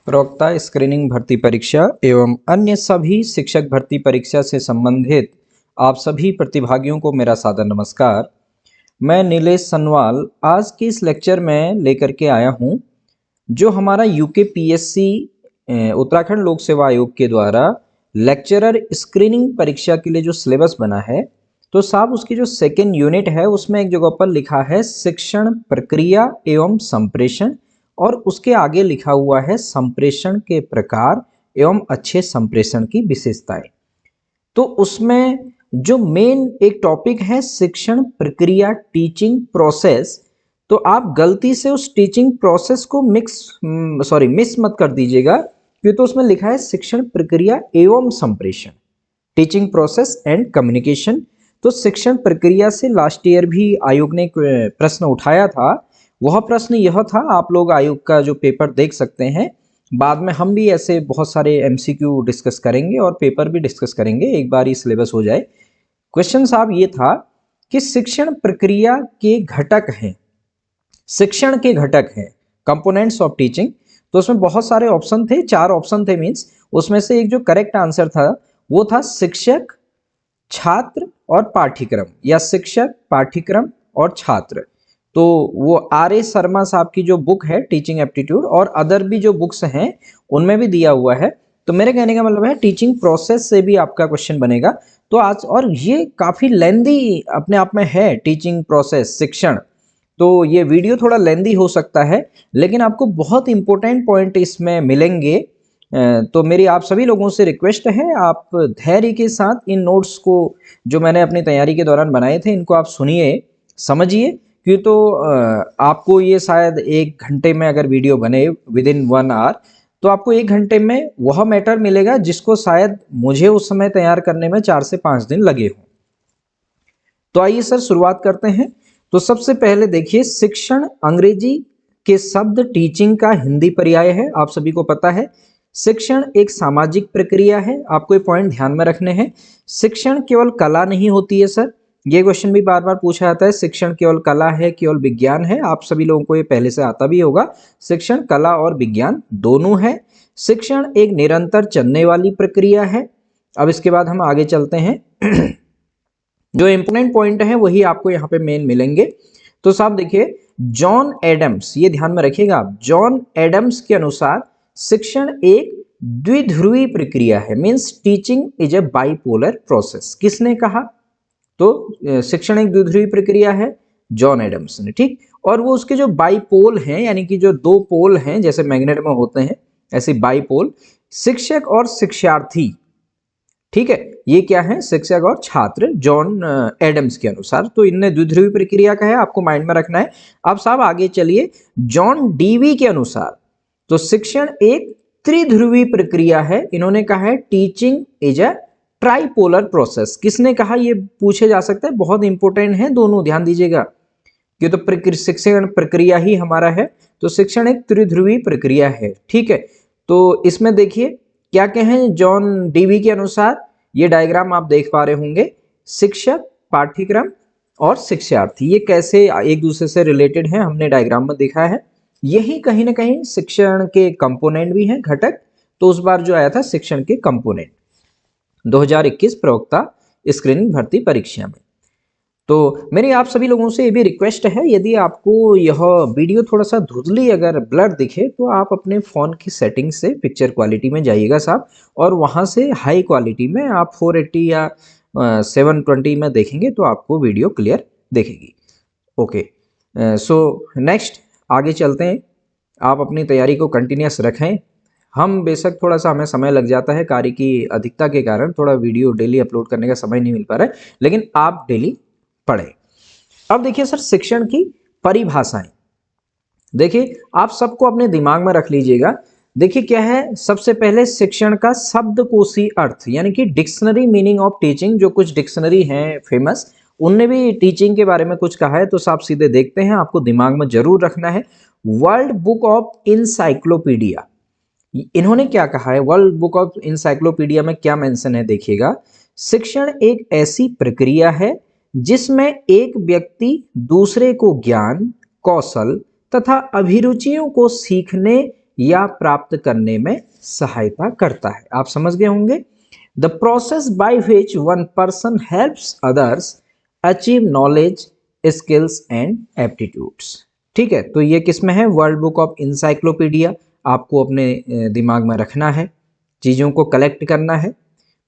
प्रवक्ता स्क्रीनिंग भर्ती परीक्षा एवं अन्य सभी शिक्षक भर्ती परीक्षा से संबंधित आप सभी प्रतिभागियों को मेरा सादर नमस्कार। मैं नीलेश सनवाल आज के इस लेक्चर में लेकर के आया हूं जो हमारा यूकेपीएससी उत्तराखंड लोक सेवा आयोग के द्वारा लेक्चरर स्क्रीनिंग परीक्षा के लिए जो सिलेबस बना है, तो साहब उसकी जो सेकेंड यूनिट है उसमें एक जगह पर लिखा है शिक्षण प्रक्रिया एवं संप्रेषण और उसके आगे लिखा हुआ है संप्रेषण के प्रकार एवं अच्छे संप्रेषण की विशेषताएं। तो उसमें जो मेन एक टॉपिक है शिक्षण प्रक्रिया टीचिंग प्रोसेस, तो आप गलती से उस टीचिंग प्रोसेस को मिस मत कर दीजिएगा, क्योंकि तो उसमें लिखा है शिक्षण प्रक्रिया एवं संप्रेषण, टीचिंग प्रोसेस एंड कम्युनिकेशन। तो शिक्षण प्रक्रिया से लास्ट ईयर भी आयोग ने प्रश्न उठाया था। वह प्रश्न यह था, आप लोग आयोग का जो पेपर देख सकते हैं, बाद में हम भी ऐसे बहुत सारे एमसीक्यू डिस्कस करेंगे और पेपर भी डिस्कस करेंगे, एक बार ही सिलेबस हो जाए। क्वेश्चन साहब ये था कि शिक्षण प्रक्रिया के घटक हैं, शिक्षण के घटक हैं, कंपोनेंट्स ऑफ टीचिंग। तो उसमें बहुत सारे ऑप्शन थे, 4 ऑप्शन थे मीन्स, उसमें से एक जो करेक्ट आंसर था वो था शिक्षक, छात्र और पाठ्यक्रम, या शिक्षक, पाठ्यक्रम और छात्र। तो वो आर.ए. शर्मा साहब की जो बुक है टीचिंग एप्टीट्यूड और अदर भी जो बुक्स हैं उनमें भी दिया हुआ है। तो मेरे कहने का मतलब है टीचिंग प्रोसेस से भी आपका क्वेश्चन बनेगा। तो आज, और ये काफ़ी लेंदी अपने आप में है टीचिंग प्रोसेस शिक्षण, तो ये वीडियो थोड़ा लेंदी हो सकता है लेकिन आपको बहुत इंपॉर्टेंट पॉइंट इसमें मिलेंगे। तो मेरी आप सभी लोगों से रिक्वेस्ट है, आप धैर्य के साथ इन नोट्स को जो मैंने अपनी तैयारी के दौरान बनाए थे इनको आप सुनिए, समझिए, क्यों तो आपको ये शायद 1 घंटे में अगर वीडियो बने विद इन 1 आवर, तो आपको 1 घंटे में वह मैटर मिलेगा जिसको शायद मुझे उस समय तैयार करने में 4 से 5 दिन लगे हों। तो आइए सर शुरुआत करते हैं। तो सबसे पहले देखिए, शिक्षण अंग्रेजी के शब्द टीचिंग का हिंदी पर्याय है, आप सभी को पता है। शिक्षण एक सामाजिक प्रक्रिया है, आपको ये पॉइंट ध्यान में रखने हैं। शिक्षण केवल कला नहीं होती है सर, ये क्वेश्चन भी बार बार पूछा जाता है, शिक्षण केवल कला है केवल विज्ञान है, आप सभी लोगों को ये पहले से आता भी होगा, शिक्षण कला और विज्ञान दोनों है। शिक्षण एक निरंतर चलने वाली प्रक्रिया है। अब इसके बाद हम आगे चलते हैं जो इंपोर्टेंट पॉइंट है वही आपको यहाँ पे मेन मिलेंगे। तो साहब देखिए, जॉन एडम्स, ये ध्यान में रखिएगा आप, जॉन एडम्स के अनुसार शिक्षण एक द्विध्रुवी प्रक्रिया है, means teaching is a bipolar process. किसने कहा? तो शिक्षण एक द्विध्रुवी प्रक्रिया है, जॉन एडम्स ने, ठीक। और वो उसके जो बाइपोल हैं, यानी कि जो 2 पोल हैं जैसे मैग्नेट में होते हैं ऐसे बाइपोल, शिक्षक और शिक्षार्थी, ठीक है, ये क्या है, शिक्षक और छात्र, जॉन एडम्स के अनुसार। तो इनने द्विध्रुवी प्रक्रिया का है, आपको माइंड में रखना है। अब साहब आगे चलिए, जॉन डीवी के अनुसार तो शिक्षण एक त्रिध्रुवी प्रक्रिया है, इन्होंने कहा है teaching is a tripolar process. किसने कहा, ये पूछे जा सकता है, बहुत इंपॉर्टेंट है दोनों, ध्यान दीजिएगा, ये तो शिक्षण प्रक्रिया ही हमारा है, तो शिक्षण एक त्रिध्रुवी प्रक्रिया है, ठीक है। तो इसमें देखिए क्या कहें जॉन डीवी के अनुसार, ये डायग्राम आप देख पा रहे होंगे, शिक्षक, पाठ्यक्रम और शिक्षार्थी, ये कैसे एक दूसरे से रिलेटेड हैं हमने डायग्राम में देखा है। यही कहीं ना कहीं शिक्षण के कंपोनेंट भी हैं, घटक। तो उस बार जो आया था शिक्षण के कंपोनेंट 2021 प्रवक्ता स्क्रीनिंग भर्ती परीक्षा में। तो मेरी आप सभी लोगों से ये भी रिक्वेस्ट है, यदि आपको यह वीडियो थोड़ा सा धुंधली अगर ब्लर दिखे तो आप अपने फ़ोन की सेटिंग से पिक्चर क्वालिटी में जाइएगा साहब, और वहाँ से हाई क्वालिटी में आप 480 या 720 में देखेंगे तो आपको वीडियो क्लियर दिखेगी। ओके, सो नेक्स्ट आगे चलते हैं। आप अपनी तैयारी को कंटिन्यूस रखें। हम बेशक थोड़ा सा हमें समय लग जाता है, कार्य की अधिकता के कारण थोड़ा वीडियो डेली अपलोड करने का समय नहीं मिल पा रहा है, लेकिन आप डेली पढ़ें। अब देखिए सर, शिक्षण की परिभाषाएं, देखिए आप सबको अपने दिमाग में रख लीजिएगा। देखिए क्या है, सबसे पहले शिक्षण का शब्दकोशी अर्थ, यानी कि डिक्शनरी मीनिंग ऑफ टीचिंग, जो कुछ डिक्शनरी हैं फेमस, उनने भी टीचिंग के बारे में कुछ कहा है, तो साफ सीधे देखते हैं, आपको दिमाग में जरूर रखना है। वर्ल्ड बुक ऑफ इंसाइक्लोपीडिया, इन्होंने क्या कहा है, वर्ल्ड बुक ऑफ इंसाइक्लोपीडिया में क्या मेंशन है, देखिएगा, शिक्षण एक ऐसी प्रक्रिया है जिसमें एक व्यक्ति दूसरे को ज्ञान, कौशल तथा अभिरुचियों को सीखने या प्राप्त करने में सहायता करता है। आप समझ गए होंगे। The process by which one person helps others achieve knowledge, skills and aptitudes. ठीक है, तो ये किस में है? World book of encyclopedia. आपको अपने दिमाग में रखना है, चीज़ों को कलेक्ट करना है।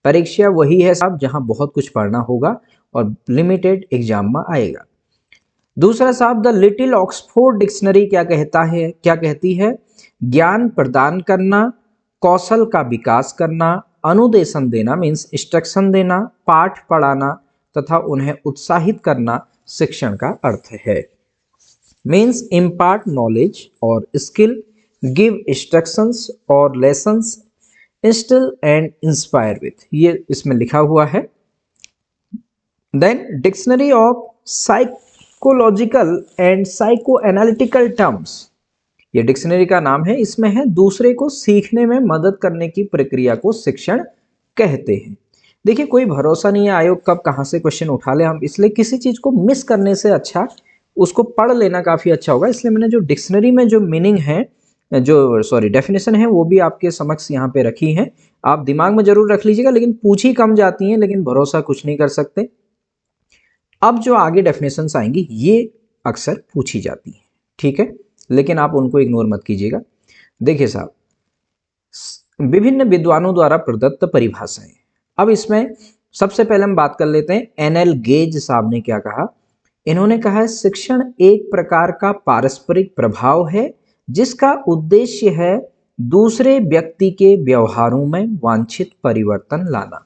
परीक्षा वही है साहब जहां बहुत कुछ पढ़ना होगा और लिमिटेड एग्जाम में आएगा। दूसरा साहब, द लिटिल ऑक्सफोर्ड डिक्शनरी क्या कहता है, क्या कहती है? ज्ञान प्रदान करना, कौशल का विकास करना, अनुदेशन देना मीन्स इंस्ट्रक्शन देना, पाठ पढ़ाना तथा उन्हें उत्साहित करना शिक्षण का अर्थ है। मीन्स इम्पार्ट नॉलेज और स्किल, गिव इंस्ट्रक्शंस और lessons, instil and inspire with, ये इसमें लिखा हुआ है। Then dictionary of psychological and psycho analytical terms, ये डिक्शनरी का नाम है। इसमें है दूसरे को सीखने में मदद करने की प्रक्रिया को शिक्षण कहते हैं। देखिए, कोई भरोसा नहीं है आयोग कब कहाँ से क्वेश्चन उठा ले हम, इसलिए किसी चीज को मिस करने से अच्छा उसको पढ़ लेना काफी अच्छा होगा। इसलिए मैंने जो डिक्शनरी में जो मीनिंग है, जो डेफिनेशन है, वो भी आपके समक्ष यहाँ पे रखी है। आप दिमाग में जरूर रख लीजिएगा, लेकिन पूछी कम जाती हैं, लेकिन भरोसा कुछ नहीं कर सकते। अब जो आगे डेफिनेशंस आएंगी ये अक्सर पूछी जाती हैं, ठीक है, लेकिन आप उनको इग्नोर मत कीजिएगा। देखिए साहब, विभिन्न विद्वानों द्वारा प्रदत्त परिभाषाएं। अब इसमें सबसे पहले हम बात कर लेते हैं एनएल गेज साहब ने क्या कहा। इन्होंने कहा है शिक्षण एक प्रकार का पारस्परिक प्रभाव है जिसका उद्देश्य है दूसरे व्यक्ति के व्यवहारों में वांछित परिवर्तन लाना।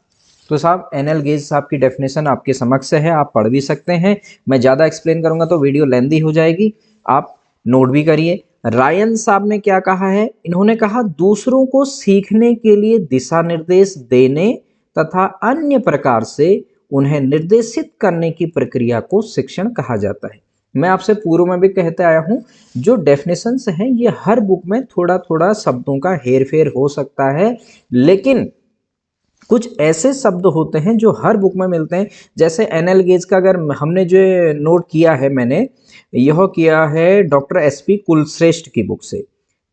तो साहब एनएल गेज साहब की डेफिनेशन आपके समक्ष है, आप पढ़ भी सकते हैं। मैं ज़्यादा एक्सप्लेन करूंगा तो वीडियो लेंदी हो जाएगी, आप नोट भी करिए। रायन साहब ने क्या कहा है? इन्होंने कहा दूसरों को सीखने के लिए दिशा निर्देश देने तथा अन्य प्रकार से उन्हें निर्देशित करने की प्रक्रिया को शिक्षण कहा जाता है। मैं आपसे पूर्व में भी कहते आया हूं, जो डेफिनेशंस हैं ये हर बुक में थोड़ा थोड़ा शब्दों का हेरफेर हो सकता है, लेकिन कुछ ऐसे शब्द होते हैं जो हर बुक में मिलते हैं। जैसे एनएल गेज का अगर हमने जो नोट किया है, मैंने यह किया है डॉक्टर एसपी कुलश्रेष्ठ की बुक से,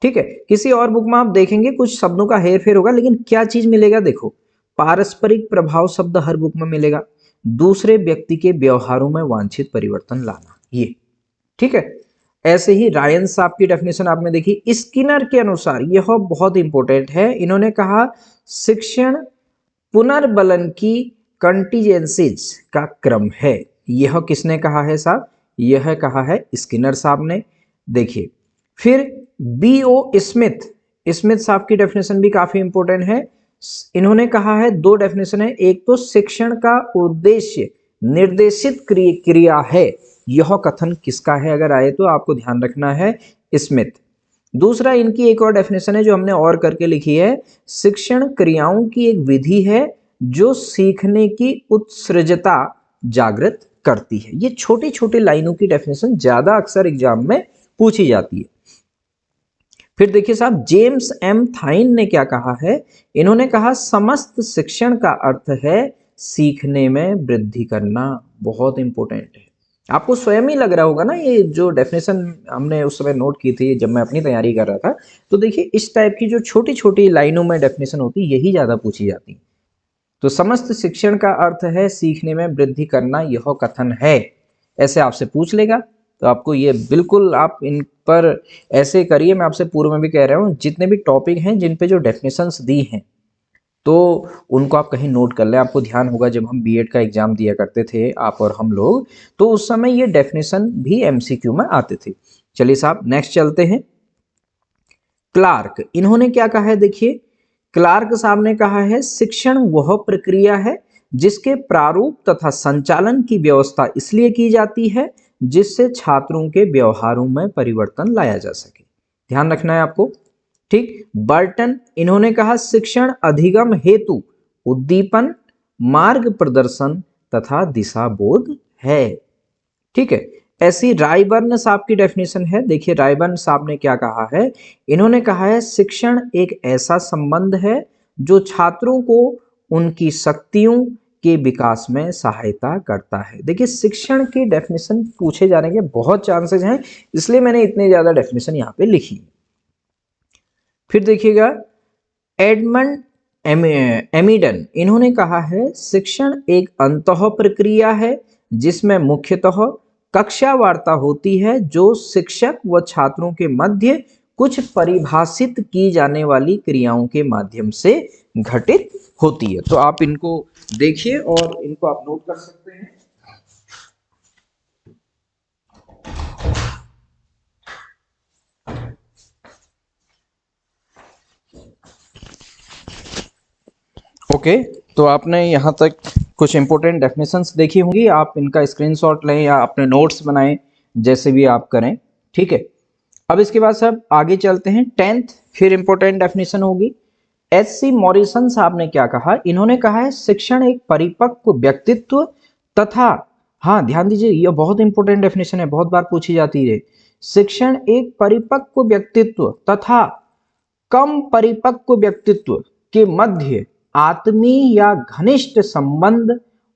ठीक है। किसी और बुक में आप देखेंगे कुछ शब्दों का हेरफेर होगा, लेकिन क्या चीज मिलेगा? देखो, पारस्परिक प्रभाव शब्द हर बुक में मिलेगा, दूसरे व्यक्ति के व्यवहारों में वांछित परिवर्तन लाना, ये ठीक है। ऐसे ही रायन साहब की डेफिनेशन आपने देखी। स्किनर के अनुसार यह बहुत इंपॉर्टेंट है, इन्होंने कहा शिक्षण पुनर्बलन की कंटीजेंसीज का क्रम है। यह किसने कहा है साहब? यह कहा है स्किनर साहब ने। देखिए, फिर B.O. स्मिथ साहब की डेफिनेशन भी काफी इंपॉर्टेंट है। इन्होंने कहा है, दो डेफिनेशन है, एक तो शिक्षण का उद्देश्य निर्देशित क्रिया है। यह कथन किसका है अगर आए तो आपको ध्यान रखना है, स्मिथ। दूसरा इनकी एक और डेफिनेशन है जो हमने और करके लिखी है, शिक्षण क्रियाओं की एक विधि है जो सीखने की उत्सृजता जागृत करती है। ये छोटी छोटी लाइनों की डेफिनेशन ज्यादा अक्सर एग्जाम में पूछी जाती है। फिर देखिए साहब, जेम्स एम थाइन ने क्या कहा है? इन्होंने कहा समस्त शिक्षण का अर्थ है सीखने में वृद्धि करना। बहुत इंपॉर्टेंट है, आपको स्वयं ही लग रहा होगा ना, ये जो डेफिनेशन हमने उस समय नोट की थी जब मैं अपनी तैयारी कर रहा था, तो देखिए इस टाइप की जो छोटी छोटी लाइनों में डेफिनेशन होती है यही ज्यादा पूछी जाती है। तो समस्त शिक्षण का अर्थ है सीखने में वृद्धि करना, यह कथन है, ऐसे आपसे पूछ लेगा तो आपको ये बिल्कुल आप इन पर ऐसे करिए। मैं आपसे पूर्व में भी कह रहा हूँ, जितने भी टॉपिक हैं जिन पे जो डेफिनेशंस दी हैं तो उनको आप कहीं नोट कर लें। आपको ध्यान होगा जब हम बीएड का एग्जाम दिया करते थे आप और हम लोग, तो उस समय ये डेफिनेशन भी एमसीक्यू में आते थे। चलिए साहब नेक्स्ट चलते हैं। क्लार्क, इन्होंने क्या कहा है? देखिए, क्लार्क साहब ने कहा है शिक्षण वह प्रक्रिया है जिसके प्रारूप तथा संचालन की व्यवस्था इसलिए की जाती है जिससे छात्रों के व्यवहारों में परिवर्तन लाया जा सके। ध्यान रखना है आपको, ठीक। बर्टन, इन्होंने कहा शिक्षण अधिगम हेतु उद्दीपन, मार्ग प्रदर्शन तथा दिशा बोध है, ठीक है। ऐसी रायबर्न साहब की डेफिनेशन है। देखिए रायबर्न साहब ने क्या कहा है? इन्होंने कहा है शिक्षण एक ऐसा संबंध है जो छात्रों को उनकी शक्तियों के विकास में सहायता करता है। देखिए शिक्षण की डेफिनेशन पूछे जाने के बहुत चांसेस हैं, इसलिए मैंने इतने ज्यादा डेफिनेशन यहाँ पे लिखी। फिर देखिएगा एडमंड एमिडन, इन्होंने कहा है शिक्षण एक अंतः प्रक्रिया है जिसमें मुख्यतः कक्षा वार्ता होती है जो शिक्षक व छात्रों के मध्य कुछ परिभाषित की जाने वाली क्रियाओं के माध्यम से घटित होती है। तो आप इनको देखिए और इनको आप नोट कर सकते हैं। ओके, तो आपने यहाँ तक कुछ इंपॉर्टेंट डेफिनेशंस देखी होंगी, आप इनका स्क्रीनशॉट लें या अपने नोट्स बनाएं, जैसे भी आप करें, ठीक है। अब इसके बाद सब आगे चलते हैं 10th, फिर इंपॉर्टेंट डेफिनेशन होगी। एच.सी. मॉरिसन साहब ने क्या कहा, इन्होंने कहा है शिक्षण एक परिपक्व व्यक्तित्व तथा, हाँ ध्यान दीजिए यह बहुत इंपॉर्टेंट डेफिनेशन है, बहुत बार पूछी जाती है। शिक्षण एक परिपक्व व्यक्तित्व तथा कम परिपक्व व्यक्तित्व के मध्य आत्मीय या घनिष्ठ संबंध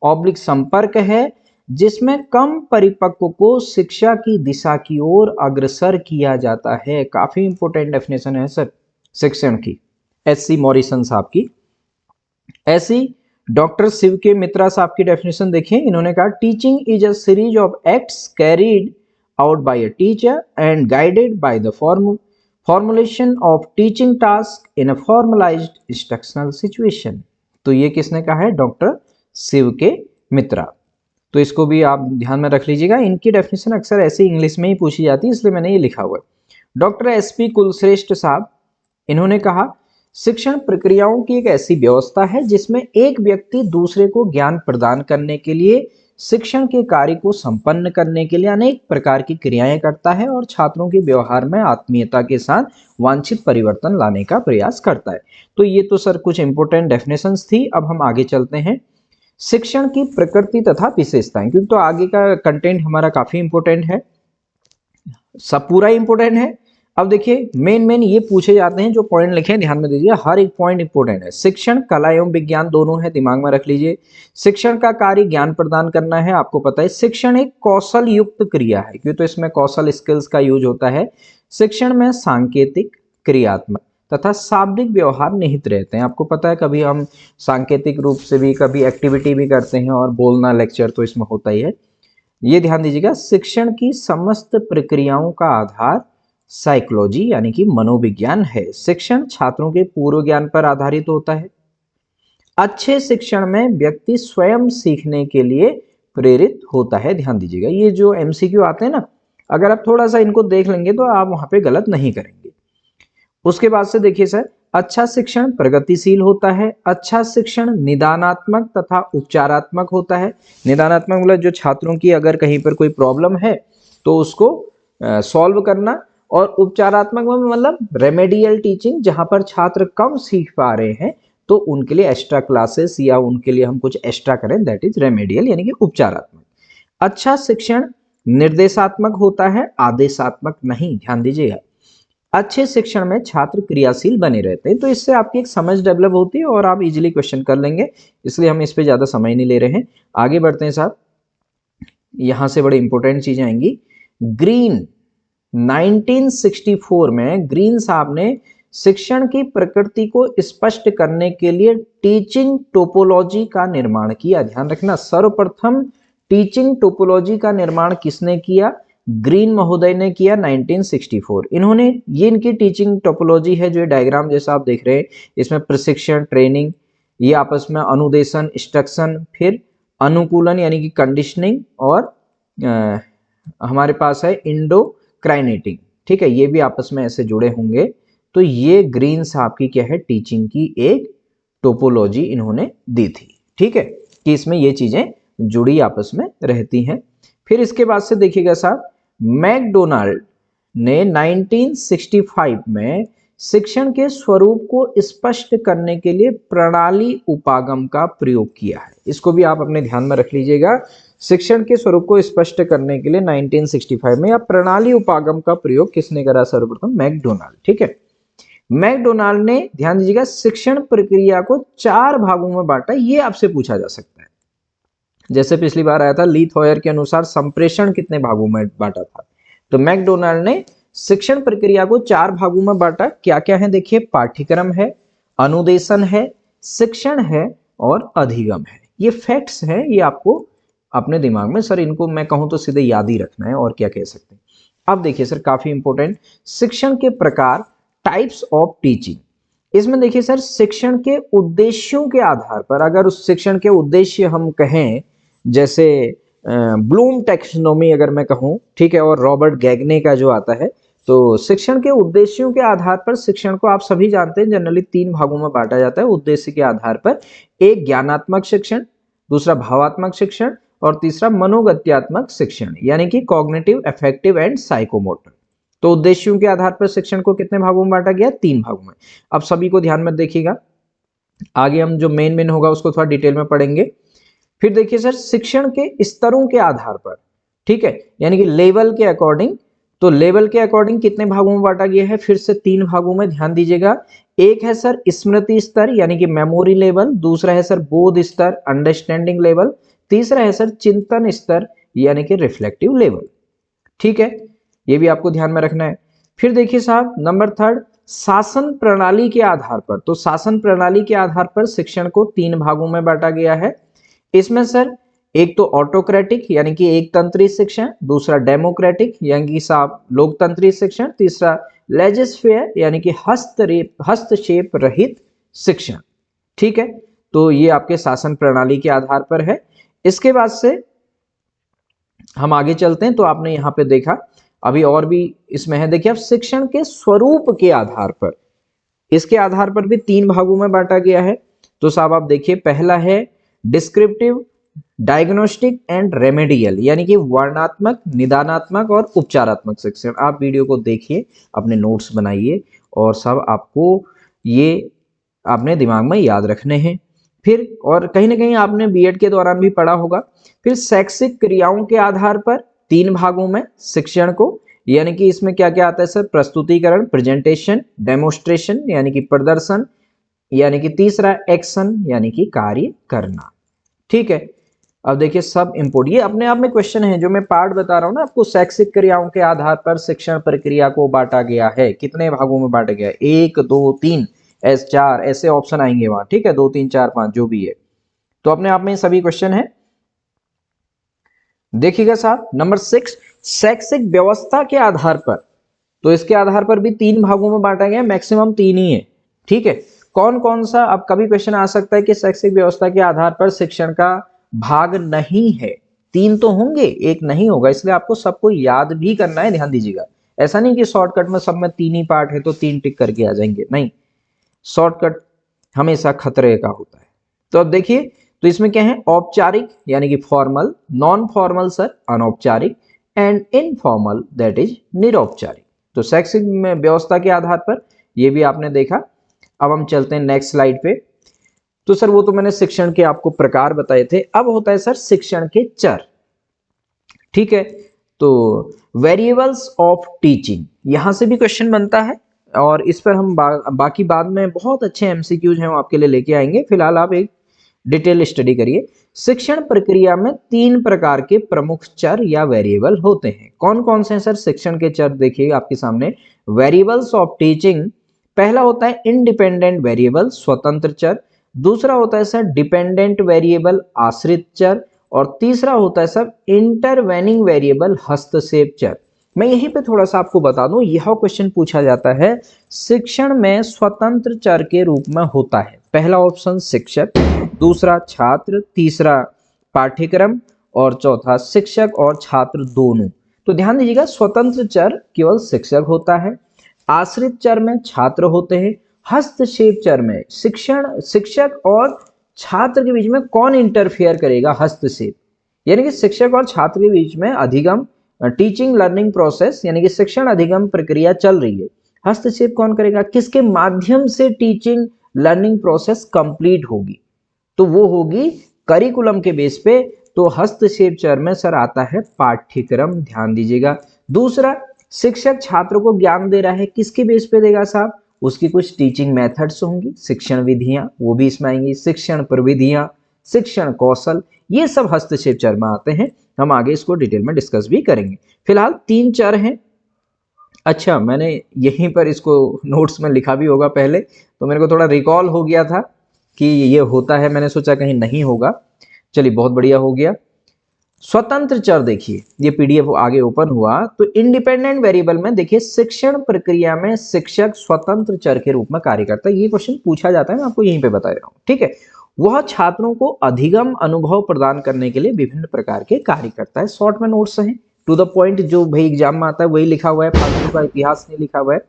ऑब्लिक संपर्क है जिसमें कम परिपक्व को शिक्षा की दिशा की ओर अग्रसर किया जाता है। काफी इंपॉर्टेंट डेफिनेशन है सर शिक्षण की, एच.सी. मॉरिसन साहब की। ऐसी डॉक्टर शिव के मित्रा साहब की डेफिनेशन देखिए, इन्होंने कहा teaching is a series of acts carried out by a teacher and guided by the formulation of teaching task in a formalised instructional situation. तो ये किसने कहा है, डॉक्टर शिव के मित्रा। तो इसको भी आप ध्यान में रख लीजिएगा, इनकी डेफिनेशन अक्सर ऐसे इंग्लिश में ही पूछी जाती है, इसलिए मैंने ये लिखा हुआ है। Doctor SP. कुलश्रेष्ठ साहब, इन्होंने कहा शिक्षण प्रक्रियाओं की एक ऐसी व्यवस्था है जिसमें एक व्यक्ति दूसरे को ज्ञान प्रदान करने के लिए शिक्षण के कार्य को संपन्न करने के लिए अनेक प्रकार की क्रियाएं करता है और छात्रों के व्यवहार में आत्मीयता के साथ वांछित परिवर्तन लाने का प्रयास करता है। तो ये तो सर कुछ इंपॉर्टेंट डेफिनेशंस थी। अब हम आगे चलते हैं, शिक्षण की प्रकृति तथा विशेषताएं, क्योंकि तो आगे का कंटेंट हमारा काफी इंपॉर्टेंट है, सब पूरा इंपॉर्टेंट है। अब देखिए मेन ये पूछे जाते हैं, जो पॉइंट लिखे हैं ध्यान में दीजिए, हर एक पॉइंट इंपॉर्टेंट है। शिक्षण कला एवं विज्ञान दोनों है, दिमाग में रख लीजिए। शिक्षण का कार्य ज्ञान प्रदान करना है, आपको पता है। शिक्षण एक कौशल युक्त क्रिया है, क्यों तो इसमें कौशल स्किल्स का यूज होता है। शिक्षण में सांकेतिक, क्रियात्मक तथा शाब्दिक व्यवहार निहित रहते हैं। आपको पता है कभी हम सांकेतिक रूप से भी कभी एक्टिविटी भी करते हैं, और बोलना लेक्चर तो इसमें होता ही है। ये ध्यान दीजिएगा, शिक्षण की समस्त प्रक्रियाओं का आधार साइकोलॉजी यानी कि मनोविज्ञान है। शिक्षण छात्रों के पूर्व ज्ञान पर आधारित होता है। अच्छे शिक्षण में व्यक्ति स्वयं सीखने के लिए प्रेरित होता है। ध्यान दीजिएगा, ये जो एमसीक्यू आते हैं ना, अगर आप थोड़ा सा इनको देख लेंगे तो आप वहां पे गलत नहीं करेंगे। उसके बाद से देखिए सर, अच्छा शिक्षण प्रगतिशील होता है। अच्छा शिक्षण निदानात्मक तथा उपचारात्मक होता है। निदानात्मक मतलब जो छात्रों की अगर कहीं पर कोई प्रॉब्लम है तो उसको सॉल्व करना, और उपचारात्मक मतलब रेमेडियल टीचिंग, जहां पर छात्र कम सीख पा रहे हैं तो उनके लिए एक्स्ट्रा क्लासेस या उनके लिए हम कुछ एक्स्ट्रा करें, दैट इज रेमेडियल यानी कि उपचारात्मक। अच्छा शिक्षण निर्देशात्मक होता है, आदेशात्मक नहीं। ध्यान दीजिएगा, अच्छे शिक्षण में छात्र क्रियाशील बने रहते हैं, तो इससे आपकी एक समझ डेवलप होती है और आप इजीली क्वेश्चन कर लेंगे, इसलिए हम इस पे ज्यादा समय नहीं ले रहे हैं। आगे बढ़ते हैं साहब, यहां से बड़ी इंपॉर्टेंट चीजें आएंगी। ग्रीन 1964 में ग्रीन साहब ने शिक्षण की प्रकृति को स्पष्ट करने के लिए टीचिंग टोपोलॉजी का निर्माण किया। ध्यान रखना, सर्वप्रथम टीचिंग टोपोलॉजी का निर्माण किसने किया, ग्रीन महोदय ने किया 1964। इन्होंने, ये इनकी टीचिंग टोपोलॉजी है, जो डायग्राम जैसा आप देख रहे हैं, इसमें प्रशिक्षण ट्रेनिंग, ये आपस में अनुदेशन इंस्ट्रक्शन, फिर अनुकूलन यानी कि कंडीशनिंग, और हमारे पास है इंडोक्राइनेटिंग, ठीक है, ये भी आपस में ऐसे जुड़े होंगे। तो ये ग्रीन साहब की क्या है, टीचिंग की एक टोपोलॉजी इन्होंने दी थी, ठीक है, कि इसमें ये चीजें जुड़ी आपस में रहती हैं। फिर इसके बाद से देखिएगा साहब, मैकडोनाल्ड ने 1965 में शिक्षण के स्वरूप को स्पष्ट करने के लिए प्रणाली उपागम का प्रयोग किया है। इसको भी आप अपने ध्यान में रख लीजिएगा, शिक्षण के स्वरूप को स्पष्ट करने के लिए 1965 में या प्रणाली उपागम का प्रयोग किसने करा, सर्वप्रथम मैकडोनाल्ड, ठीक है। मैकडोनाल्ड ने, ध्यान दीजिएगा, शिक्षण प्रक्रिया को 4 भागों में बांटा। ये आपसे पूछा जा सकता है, जैसे पिछली बार आया था ली थॉयर के अनुसार संप्रेषण कितने भागों में बांटा था, तो मैकडोनाल्ड ने शिक्षण प्रक्रिया को 4 भागों में बांटा। क्या क्या है देखिए, पाठ्यक्रम है, अनुदेशन है, शिक्षण है और अधिगम है। ये फैक्ट्स हैं, ये आपको अपने दिमाग में सर इनको मैं कहूं तो सीधे याद ही रखना है, और क्या कह सकते हैं। अब देखिए सर काफी इंपॉर्टेंट, शिक्षण के प्रकार, टाइप्स ऑफ टीचिंग। इसमें देखिए सर शिक्षण के उद्देश्यों के आधार पर, अगर उस शिक्षण के उद्देश्य हम कहें, जैसे ब्लूम टैक्सोनॉमी अगर मैं कहूं, ठीक है, और रॉबर्ट गैगने का जो आता है, तो शिक्षण के उद्देश्यों के आधार पर शिक्षण को आप सभी जानते हैं जनरली 3 भागों में बांटा जाता है उद्देश्य के आधार पर। एक ज्ञानात्मक शिक्षण, दूसरा भावात्मक शिक्षण और तीसरा मनोगत्यात्मक शिक्षण, यानी कि कॉग्निटिव, अफेक्टिव एंड साइकोमोटर। तो उद्देश्यों के आधार पर शिक्षण को कितने भागों में बांटा गया? 3 भागों में। अब सभी को ध्यान में देखिएगा, आगे हम जो मेन होगा उसको थोड़ा डिटेल में पढ़ेंगे। फिर देखिए सर शिक्षण के स्तरों के आधार पर, ठीक है, यानी कि लेवल के अकॉर्डिंग, तो लेवल के अकॉर्डिंग कितने भागों में बांटा गया है? फिर से 3 भागों में, ध्यान दीजिएगा। एक है सर स्मृति स्तर यानी कि मेमोरी लेवल, दूसरा है सर बोध स्तर, अंडरस्टैंडिंग लेवल, तीसरा है सर चिंतन स्तर यानी कि रिफ्लेक्टिव लेवल। ठीक है, ये भी आपको ध्यान में रखना है। फिर देखिए साहब नंबर 3, शासन प्रणाली के आधार पर। तो शासन प्रणाली के आधार पर शिक्षण को 3 भागों में बांटा गया है। इसमें सर एक तो ऑटोक्रेटिक यानी कि एक तंत्री शिक्षण, दूसरा डेमोक्रेटिक यानी कि साहब लोकतंत्री शिक्षण, तीसरा लेजिस्फेयर यानी कि हस्तक्षेप रहित शिक्षण। ठीक है, तो ये आपके शासन प्रणाली के आधार पर है। इसके बाद से हम आगे चलते हैं, तो आपने यहाँ पे देखा अभी और भी इसमें है, देखिए अब शिक्षण के स्वरूप के आधार पर, इसके आधार पर भी 3 भागों में बांटा गया है। तो साहब आप देखिए, पहला है डिस्क्रिप्टिव, डायग्नोस्टिक एंड रेमेडियल यानी कि वर्णनात्मक, निदानात्मक और उपचारात्मक शिक्षण। आप वीडियो को देखिए, अपने नोट्स बनाइए और सब आपको ये आपने दिमाग में याद रखने हैं। फिर और कहीं ना कहीं आपने बीएड के दौरान भी पढ़ा होगा। फिर शैक्षिक क्रियाओं के आधार पर 3 भागों में शिक्षण को, यानी कि इसमें क्या क्या आता है सर? प्रस्तुतिकरण, प्रेजेंटेशन, डेमोस्ट्रेशन यानी कि प्रदर्शन, यानी कि तीसरा एक्शन यानी कि कार्य करना। ठीक है, अब देखिए सब इम्पोर्टेंट, ये अपने आप में क्वेश्चन है जो मैं पार्ट बता रहा हूं ना आपको। शैक्षिक क्रियाओं के आधार पर शिक्षण प्रक्रिया को बांटा गया है, कितने भागों में बांटा गया है? 1 2 3 ऐसे 4 ऐसे ऑप्शन आएंगे वहां। ठीक है, 2 3 4 5 जो भी है, तो अपने आप में सभी क्वेश्चन है। देखिएगा साहब नंबर 6, शैक्षिक व्यवस्था के आधार पर। तो इसके आधार पर भी 3 भागों में बांटा गया, मैक्सिमम 3 ही है। ठीक है, कौन कौन सा? अब कभी क्वेश्चन आ सकता है कि शैक्षिक व्यवस्था के आधार पर शिक्षण का भाग नहीं है। 3 तो होंगे, एक नहीं होगा, इसलिए आपको सबको याद भी करना है। ध्यान दीजिएगा, ऐसा नहीं कि शॉर्टकट में सब में 3 ही पार्ट है तो 3 टिक करके आ जाएंगे, नहीं, शॉर्टकट हमेशा खतरे का होता है। तो अब देखिए, तो इसमें क्या है? औपचारिक यानी कि फॉर्मल, नॉन फॉर्मल सर अनौपचारिक, एंड इनफॉर्मल दैट इज निरौपचारिक। तो शैक्षिक में व्यवस्था के आधार पर ये भी आपने देखा। अब हम चलते हैं नेक्स्ट स्लाइड पे। तो सर वो तो मैंने शिक्षण के आपको प्रकार बताए थे, अब होता है सर शिक्षण के चर। ठीक है, तो वेरिएबल्स ऑफ टीचिंग, यहां से भी क्वेश्चन बनता है और इस पर हम बाकी बाद में बहुत अच्छे एमसीक्यूज हैं वो आपके लिए लेके आएंगे। फिलहाल आप एक डिटेल स्टडी करिए। शिक्षण प्रक्रिया में 3 प्रकार के प्रमुख चर या वेरिएबल होते हैं। कौन कौन से हैं सर शिक्षण के चर? देखिए आपके सामने वेरिएबल्स ऑफ टीचिंग। पहला होता है इंडिपेंडेंट वेरिएबल, स्वतंत्र चर। दूसरा होता है सर डिपेंडेंट वेरिएबल, आश्रित चर। और तीसरा होता है सर इंटरवेनिंग वेरिएबल, हस्तक्षेप चर। मैं यहीं पे थोड़ा सा आपको बता दूं, यह क्वेश्चन पूछा जाता है शिक्षण में स्वतंत्र चर के रूप में होता है। पहला ऑप्शन शिक्षक, दूसरा छात्र, तीसरा पाठ्यक्रम और चौथा शिक्षक और छात्र दोनों। तो ध्यान दीजिएगा, स्वतंत्र चर केवल शिक्षक होता है, आश्रित चर में छात्र होते हैं, हस्तक्षेप चर में शिक्षक और छात्र के बीच में कौन इंटरफेयर करेगा? हस्तक्षेप, यानी कि शिक्षक और छात्र के बीच में अधिगम, टीचिंग लर्निंग प्रोसेस यानी कि शिक्षण अधिगम प्रक्रिया चल रही है। हस्तक्षेप कौन करेगा? किसके माध्यम से टीचिंग लर्निंग प्रोसेस कंप्लीट होगी? तो वो होगी करिकुलम के बेस पे। तो हस्तक्षेप चर में सर आता है पाठ्यक्रम, ध्यान दीजिएगा। दूसरा, शिक्षक छात्र को ज्ञान दे रहा है, किसके बेस पे देगा साहब? उसकी कुछ टीचिंग मेथड्स होंगी, शिक्षण विधियां, वो भी इसमें आएंगी, शिक्षण प्रविधियां, शिक्षण कौशल, ये सब हस्तक्षेप चर में आते हैं। हम आगे इसको डिटेल में डिस्कस भी करेंगे। फिलहाल 3 चर हैं, अच्छा, मैंने यहीं पर इसको नोट्स में लिखा भी होगा पहले, तो मेरे को थोड़ा रिकॉल हो गया था कि ये होता है, मैंने सोचा कहीं नहीं होगा। चलिए, बहुत बढ़िया हो गया। स्वतंत्र चर, देखिए ये पीडीएफ आगे ओपन हुआ तो इंडिपेंडेंट वेरिएबल में देखिए शिक्षण प्रक्रिया में शिक्षक स्वतंत्र चर के रूप में कार्य करता है। ये क्वेश्चन पूछा जाता है, मैं आपको यहीं पे बता रहा हूँ, ठीक है। वह छात्रों को अधिगम अनुभव प्रदान करने के लिए विभिन्न प्रकार के कार्य करता है। शॉर्ट में नोट्स हैं, टू द पॉइंट, जो भाई एग्जाम में आता है वही लिखा हुआ है, फालतू का इतिहास नहीं लिखा हुआ है।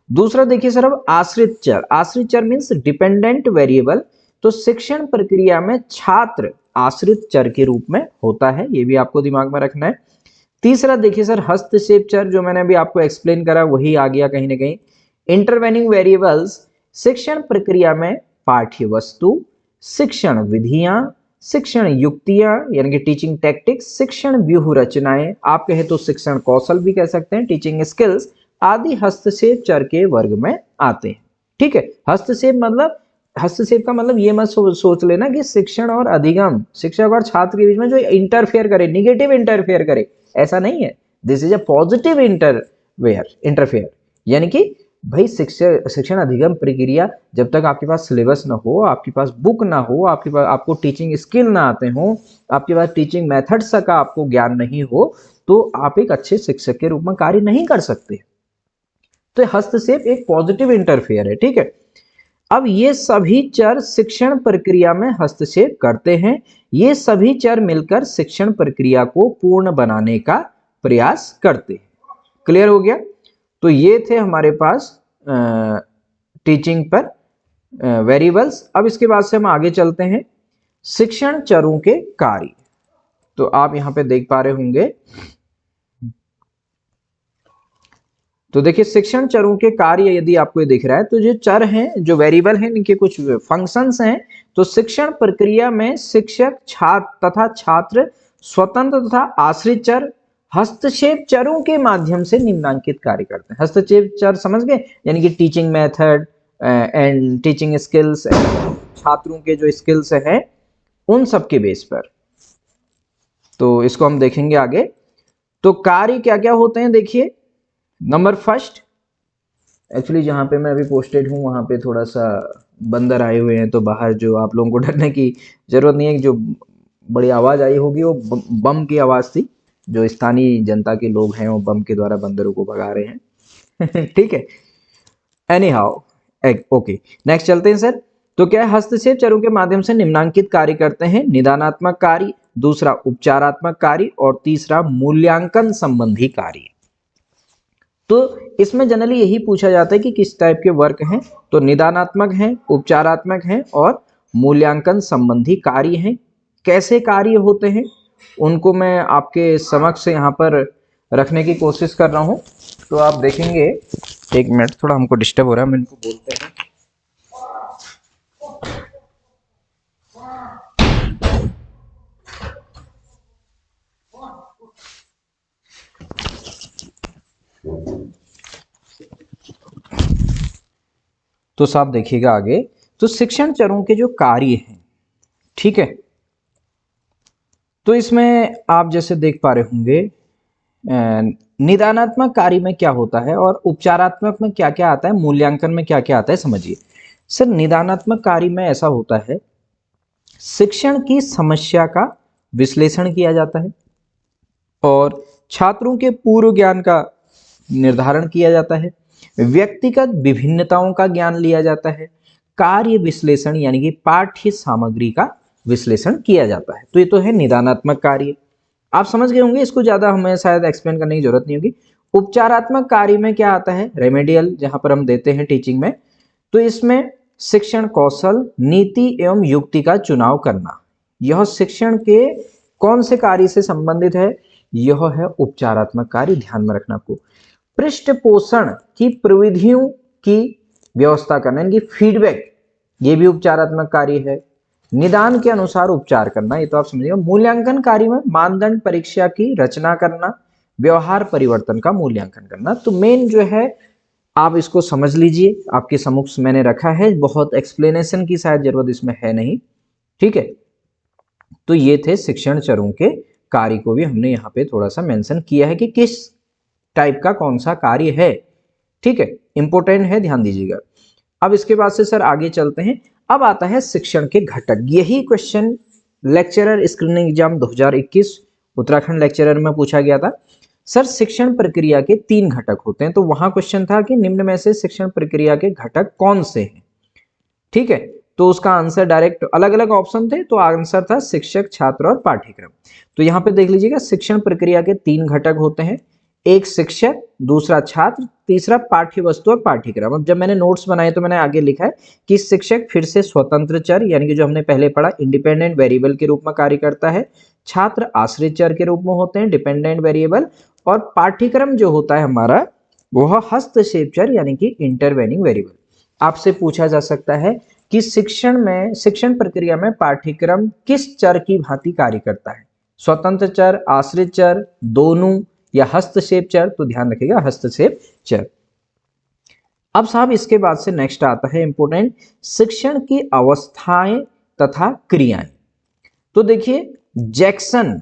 दूसरा देखिए सर, अब आश्रित चर। आश्रित चर मीन्स डिपेंडेंट वेरिएबल। तो शिक्षण प्रक्रिया में छात्र आश्रित चर के रूप में होता है, ये भी आपको दिमाग में रखना है। तीसरा देखिए सर, हस्तक्षेप चर, जो मैंने अभी आपको एक्सप्लेन करा वही आ गया कहीं ना कहीं। इंटरवेनिंग वेरिएबल्स, शिक्षण प्रक्रिया में पाठ्य वस्तु, शिक्षण विधियां, शिक्षण युक्तियां यानी कि टीचिंग टैक्टिक्स, शिक्षण व्यूह रचनाएं, आप कहे तो शिक्षण कौशल भी कह सकते हैं, टीचिंग स्किल्स आदि हस्तक्षेप चर के वर्ग में आते हैं, ठीक है। हस्तक्षेप का मतलब ये मत सोच लेना कि शिक्षण और अधिगम, शिक्षक और छात्र के बीच में जो इंटरफेयर करे, निगेटिव इंटरफेयर करे, ऐसा नहीं है। This is a positive interfere, यानी कि भाई शिक्षण अधिगम प्रक्रिया, जब तक आपके पास सिलेबस ना हो, आपके पास बुक ना हो, आपके पास आपको टीचिंग स्किल ना आते हो, आपके पास टीचिंग मेथड्स का आपको ज्ञान नहीं हो, तो आप एक अच्छे शिक्षक के रूप में कार्य नहीं कर सकते। तो हस्तक्षेप एक पॉजिटिव इंटरफेयर है, ठीक है। अब ये सभी चर शिक्षण प्रक्रिया में हस्तक्षेप करते हैं। ये सभी चर मिलकर शिक्षण प्रक्रिया को पूर्ण बनाने का प्रयास करते हैं। क्लियर हो गया? तो ये थे हमारे पास टीचिंग पर वेरिएबल्स। अब इसके बाद से हम आगे चलते हैं शिक्षण चरों के कार्य। तो आप यहां पे देख पा रहे होंगे, तो देखिए शिक्षण चरों के कार्य यदि आपको ये दिख रहा है, तो जो चर हैं, जो वेरिएबल हैं, इनके कुछ फंक्शंस हैं। तो शिक्षण प्रक्रिया में शिक्षक, छात्र तथा छात्र, स्वतंत्र तथा आश्रित चर हस्तक्षेप चरों के माध्यम से निम्नांकित कार्य करते हैं। हस्तक्षेप चर समझ गए, यानी कि teaching method and teaching skills, छात्रों के जो स्किल्स हैं उन सब के बेस पर। तो इसको हम देखेंगे आगे। तो कार्य क्या क्या होते हैं, देखिए। नंबर फर्स्ट, एक्चुअली जहाँ पे मैं अभी पोस्टेड हूँ वहाँ पे थोड़ा सा बंदर आए हुए हैं, तो बाहर जो आप लोगों को डरने की जरूरत नहीं है। जो बड़ी आवाज़ आई होगी वो बम की आवाज़ थी, जो स्थानीय जनता के लोग हैं वो बम के द्वारा बंदरों को भगा रहे हैं। ठीक है, एनी हाउ, ओके, नेक्स्ट चलते हैं सर। तो क्या है, हस्तक्षेप चरों के माध्यम से निम्नांकित कार्य करते हैं। निदानात्मक कार्य, दूसरा उपचारात्मक कार्य, और तीसरा मूल्यांकन संबंधी कार्य। तो इसमें जनरली यही पूछा जाता है कि किस टाइप के वर्क हैं। तो निदानात्मक हैं, उपचारात्मक हैं और मूल्यांकन संबंधी कार्य हैं। कैसे कार्य होते हैं उनको मैं आपके समक्ष यहाँ पर रखने की कोशिश कर रहा हूँ। तो आप देखेंगे, एक मिनट, थोड़ा हमको डिस्टर्ब हो रहा है, हम इनको बोलते हैं। तो साहब देखिएगा आगे। तो शिक्षण चरों के जो कार्य हैं, ठीक है, तो इसमें आप जैसे देख पा रहे होंगे निदानात्मक कार्य में क्या होता है और उपचारात्मक में क्या क्या आता है, मूल्यांकन में क्या क्या आता है, समझिए। सर, निदानात्मक कार्य में ऐसा होता है, शिक्षण की समस्या का विश्लेषण किया जाता है और छात्रों के पूर्व ज्ञान का निर्धारण किया जाता है, व्यक्तिगत विभिन्नताओं का ज्ञान लिया जाता है, कार्य विश्लेषण यानी कि पाठ्य सामग्री का विश्लेषण किया जाता है। तो ये तो है निदानात्मक कार्य, आप समझ गए होंगे, इसको ज्यादा हमें शायद एक्सप्लेन करने की जरूरत नहीं होगी। उपचारात्मक कार्य में क्या आता है, रेमेडियल, जहां पर हम देते हैं टीचिंग में। तो इसमें शिक्षण कौशल, नीति एवं युक्ति का चुनाव करना, यह शिक्षण के कौन से कार्य से संबंधित है, यह है उपचारात्मक कार्य, ध्यान में रखना आपको। पृष्ठपोषण की प्रविधियों की व्यवस्था करना, इनकी फीडबैक, ये भी उपचारात्मक कार्य है। निदान के अनुसार उपचार करना, ये तो आप समझिएगा। मूल्यांकन कार्य में मानदंड परीक्षा की रचना करना, व्यवहार परिवर्तन का मूल्यांकन करना। तो मेन जो है आप इसको समझ लीजिए, आपके सम्मुख मैंने रखा है, बहुत एक्सप्लेनेशन की शायद जरूरत इसमें है नहीं, ठीक है। तो ये थे शिक्षण चरों के कार्य, को भी हमने यहाँ पे थोड़ा सा मेंशन किया है कि किस टाइप का कौन सा कार्य है। ठीक है, इंपॉर्टेंट है, ध्यान दीजिएगा। अब इसके बाद से सर आगे चलते हैं। अब आता है शिक्षण के घटक। यही question lecturer screening exam 2021 Uttarakhand lecturer में पूछा गया था। सर शिक्षण प्रक्रिया के 3 घटक होते हैं, तो वहां क्वेश्चन था कि निम्न में से शिक्षण प्रक्रिया के घटक कौन से हैं। ठीक है, तो उसका आंसर डायरेक्ट, अलग अलग ऑप्शन थे तो आंसर था शिक्षक, छात्र और पाठ्यक्रम। तो यहाँ पे देख लीजिएगा, शिक्षण प्रक्रिया के 3 घटक होते हैं, एक शिक्षक, दूसरा छात्र, तीसरा पाठ्य वस्तु और पाठ्यक्रम। अब जब मैंने नोट्स बनाए तो मैंने आगे लिखा है कि शिक्षक फिर से स्वतंत्र चर, यानी कि जो हमने पहले पढ़ा इंडिपेंडेंट वेरिएबल के रूप में कार्य करता है, छात्र आश्रित चर के रूप में होते हैं डिपेंडेंट वेरिएबल, और पाठ्यक्रम जो होता है हमारा वह हस्तक्षेप चर यानी कि इंटरवेनिंग वेरिएबल। आपसे पूछा जा सकता है कि शिक्षण प्रक्रिया में पाठ्यक्रम किस चर की भांति कार्य करता है, स्वतंत्र चर, आश्रित चर, दोनों, या हस्तक्षेप चर। तो ध्यान रखिएगा हस्तक्षेप चर। अब साहब इसके बाद से नेक्स्ट आता है इंपोर्टेंट, शिक्षण की अवस्थाएं तथा क्रियाएं। तो देखिए जैक्सन,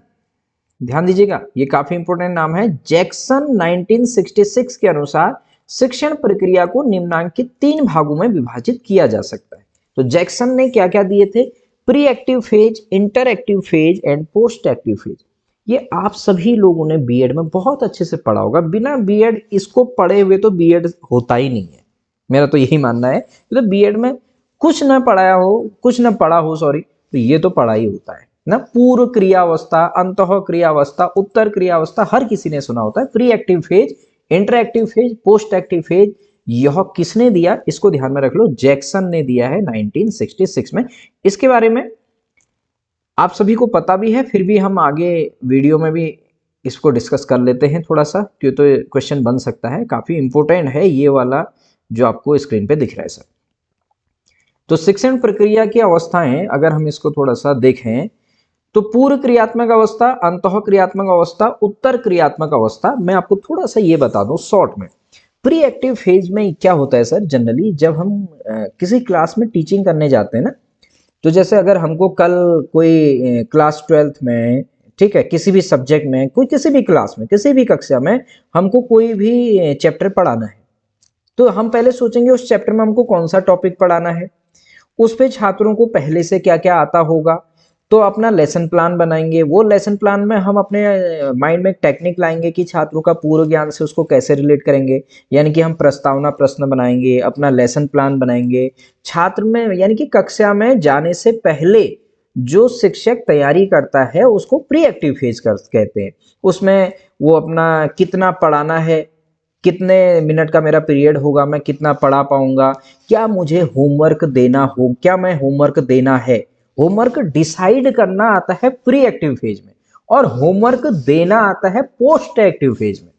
ध्यान दीजिएगा ये काफी इंपोर्टेंट नाम है। जैक्सन 1966 के अनुसार शिक्षण प्रक्रिया को निम्नांकित 3 भागों में विभाजित किया जा सकता है। तो जैक्सन ने क्या क्या दिए थे, pre active phase, inter active phase and post active phase. ये आप सभी लोगों ने बीएड में बहुत अच्छे से पढ़ा होगा, बिना बीएड इसको पढ़े हुए तो बीएड होता ही नहीं है, मेरा तो यही मानना है। तो बीएड में कुछ ना पढ़ाया हो, कुछ ना पढ़ा हो सॉरी, तो ये तो पढ़ा ही होता है ना। पूर्व क्रियावस्था, अंतः क्रियावस्था, उत्तर क्रियावस्था हर किसी ने सुना होता है। Pre active phase, inter active phase, post active phase, यह किसने दिया, इसको ध्यान में रख लो, जैक्सन ने दिया है 1966 में। इसके बारे में आप सभी को पता भी है, फिर भी हम आगे वीडियो में भी इसको डिस्कस कर लेते हैं थोड़ा सा, क्यों तो क्वेश्चन बन सकता है, काफी इंपॉर्टेंट है ये वाला जो आपको स्क्रीन पे दिख रहा है सर। तो शिक्षण प्रक्रिया की अवस्थाएं अगर हम इसको थोड़ा सा देखें तो पूर्व क्रियात्मक अवस्था, अंतः क्रियात्मक अवस्था, उत्तर क्रियात्मक अवस्था। मैं आपको थोड़ा सा ये बता दूं शॉर्ट में, प्री एक्टिव फेज में क्या होता है सर, जनरली जब हम किसी क्लास में टीचिंग करने जाते हैं ना, तो जैसे अगर हमको कल कोई क्लास 12th में, ठीक है, किसी भी सब्जेक्ट में, कोई किसी भी क्लास में, किसी भी कक्षा में हमको कोई भी चैप्टर पढ़ाना है, तो हम पहले सोचेंगे उस चैप्टर में हमको कौन सा टॉपिक पढ़ाना है, उस पे छात्रों को पहले से क्या क्या आता होगा, तो अपना लेसन प्लान बनाएंगे। वो लेसन प्लान में हम अपने माइंड में एक टेक्निक लाएंगे कि छात्रों का पूर्व ज्ञान से उसको कैसे रिलेट करेंगे, यानी कि हम प्रस्तावना प्रश्न बनाएंगे, अपना लेसन प्लान बनाएंगे। छात्र में यानी कि कक्षा में जाने से पहले जो शिक्षक तैयारी करता है उसको प्री एक्टिव फेज कहते हैं। उसमें वो अपना कितना पढ़ाना है, कितने मिनट का मेरा पीरियड होगा, मैं कितना पढ़ा पाऊंगा, क्या मुझे होमवर्क देना हो, क्या मैं होमवर्क देना है। होमवर्क डिसाइड करना आता है प्री एक्टिव फेज में, और होमवर्क देना आता है पोस्ट एक्टिव फेज में।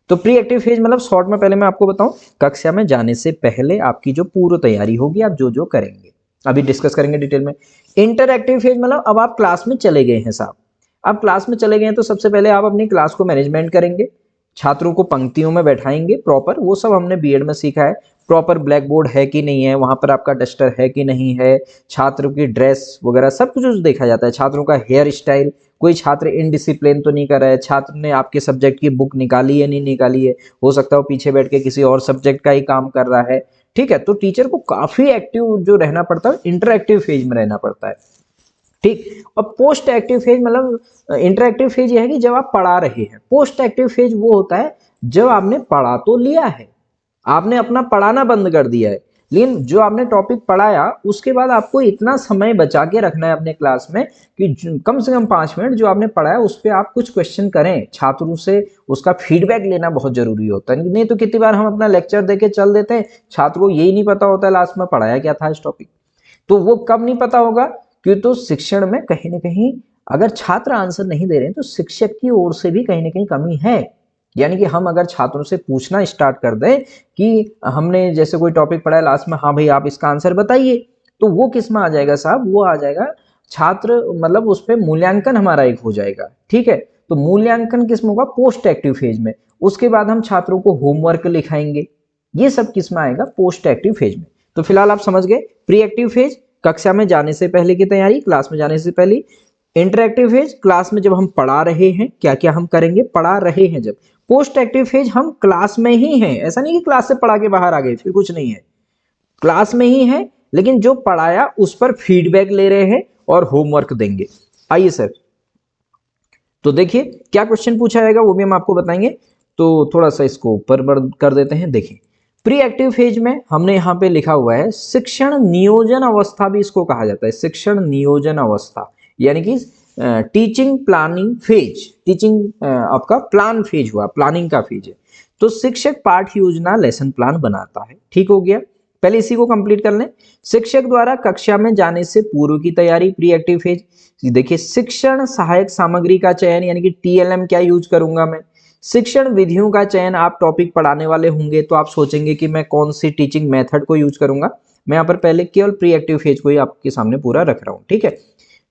तो प्री एक्टिव फेज मतलब शॉर्ट में पहले मैं आपको बताऊं, कक्षा में जाने से पहले आपकी जो पूर्व तैयारी होगी, आप जो जो करेंगे, अभी डिस्कस करेंगे डिटेल में। इंटर एक्टिव फेज मतलब अब आप क्लास में चले गए हैं साहब, अब क्लास में चले गए हैं तो सबसे पहले आप अपनी क्लास को मैनेजमेंट करेंगे, छात्रों को पंक्तियों में बैठाएंगे प्रॉपर, वो सब हमने बीएड में सीखा है। प्रॉपर ब्लैक बोर्ड है कि नहीं है, वहां पर आपका डस्टर है कि नहीं है, छात्रों की ड्रेस वगैरह सब कुछ देखा जाता है, छात्रों का हेयर स्टाइल, कोई छात्र इनडिसिप्लिन तो नहीं कर रहा है, छात्र ने आपके सब्जेक्ट की बुक निकाली है नहीं निकाली है, हो सकता है वो पीछे बैठ के किसी और सब्जेक्ट का ही काम कर रहा है। ठीक है, तो टीचर को काफी एक्टिव जो रहना पड़ता है, इंटरएक्टिव फेज में रहना पड़ता है। ठीक, और पोस्ट एक्टिव फेज मतलब इंटरएक्टिव फेज यह है कि जब आप पढ़ा रहे हैं। पोस्ट एक्टिव फेज वो होता है जब आपने पढ़ा तो लिया है, आपने अपना पढ़ाना बंद कर दिया है, लेकिन जो आपने टॉपिक पढ़ाया उसके बाद आपको इतना समय बचा के रखना है अपने क्लास में कि कम से कम 5 मिनट जो आपने पढ़ाया उस पर आप कुछ क्वेश्चन करें, छात्रों से उसका फीडबैक लेना बहुत जरूरी होता है। नहीं तो कितनी बार हम अपना लेक्चर देके चल देते हैं, छात्र को यही नहीं पता होता है लास्ट में पढ़ाया क्या था इस टॉपिक। तो वो कब नहीं पता होगा, क्यों तो शिक्षण में कहीं ना कहीं अगर छात्र आंसर नहीं दे रहे हैं तो शिक्षक की ओर से भी कहीं ना कहीं कमी है। यानी कि हम अगर छात्रों से पूछना स्टार्ट कर दें कि हमने जैसे कोई टॉपिक पढ़ा है लास्ट में, हाँ भाई आप इसका आंसर बताइए, तो वो किस में आ जाएगा साहब, वो आ जाएगा छात्र मतलब उस पर मूल्यांकन हमारा एक हो जाएगा। ठीक है, तो मूल्यांकन किस में होगा, पोस्ट एक्टिव फेज में। उसके बाद हम छात्रों को होमवर्क लिखाएंगे, ये सब किस में आएगा, पोस्ट एक्टिव फेज में। तो फिलहाल आप समझ गए, प्री एक्टिव फेज कक्षा में जाने से पहले की तैयारी, क्लास में जाने से पहले। इंटरएक्टिव फेज क्लास में जब हम पढ़ा रहे हैं, क्या क्या हम करेंगे, पढ़ा रहे हैं जब, पोस्ट एक्टिव फेज हम क्लास में ही हैं, ऐसा नहीं कि क्लास से पढ़ा के बाहर आ गए फिर कुछ नहीं है, क्लास में ही है, लेकिन जो पढ़ाया उस पर फीडबैक ले रहे हैं और होमवर्क देंगे। आइए सर, तो देखिए क्या क्वेश्चन पूछा जाएगा वो भी हम आपको बताएंगे। तो थोड़ा सा इसको ऊपर कर देते हैं। देखिए प्री एक्टिव फेज में हमने यहाँ पे लिखा हुआ है शिक्षण नियोजन अवस्था, भी इसको कहा जाता है शिक्षण नियोजन अवस्था, यानी कि टीचिंग प्लानिंग फेज। टीचिंग आपका प्लान फेज हुआ, प्लानिंग का फेज है। तो शिक्षक पाठ योजना लेसन प्लान बनाता है, ठीक हो गया। पहले इसी को कंप्लीट कर लें। शिक्षक द्वारा कक्षा में जाने से पूर्व की तैयारी, प्री एक्टिव फेज। देखिए शिक्षण सहायक सामग्री का चयन, यानी कि टीएलएम क्या यूज करूंगा मैं। शिक्षण विधियों का चयन, आप टॉपिक पढ़ाने वाले होंगे तो आप सोचेंगे कि मैं कौन सी टीचिंग मेथड को यूज करूंगा। मैं यहाँ पर पहले केवल प्री एक्टिव फेज को ही आपके सामने पूरा रख रहा हूँ, ठीक है।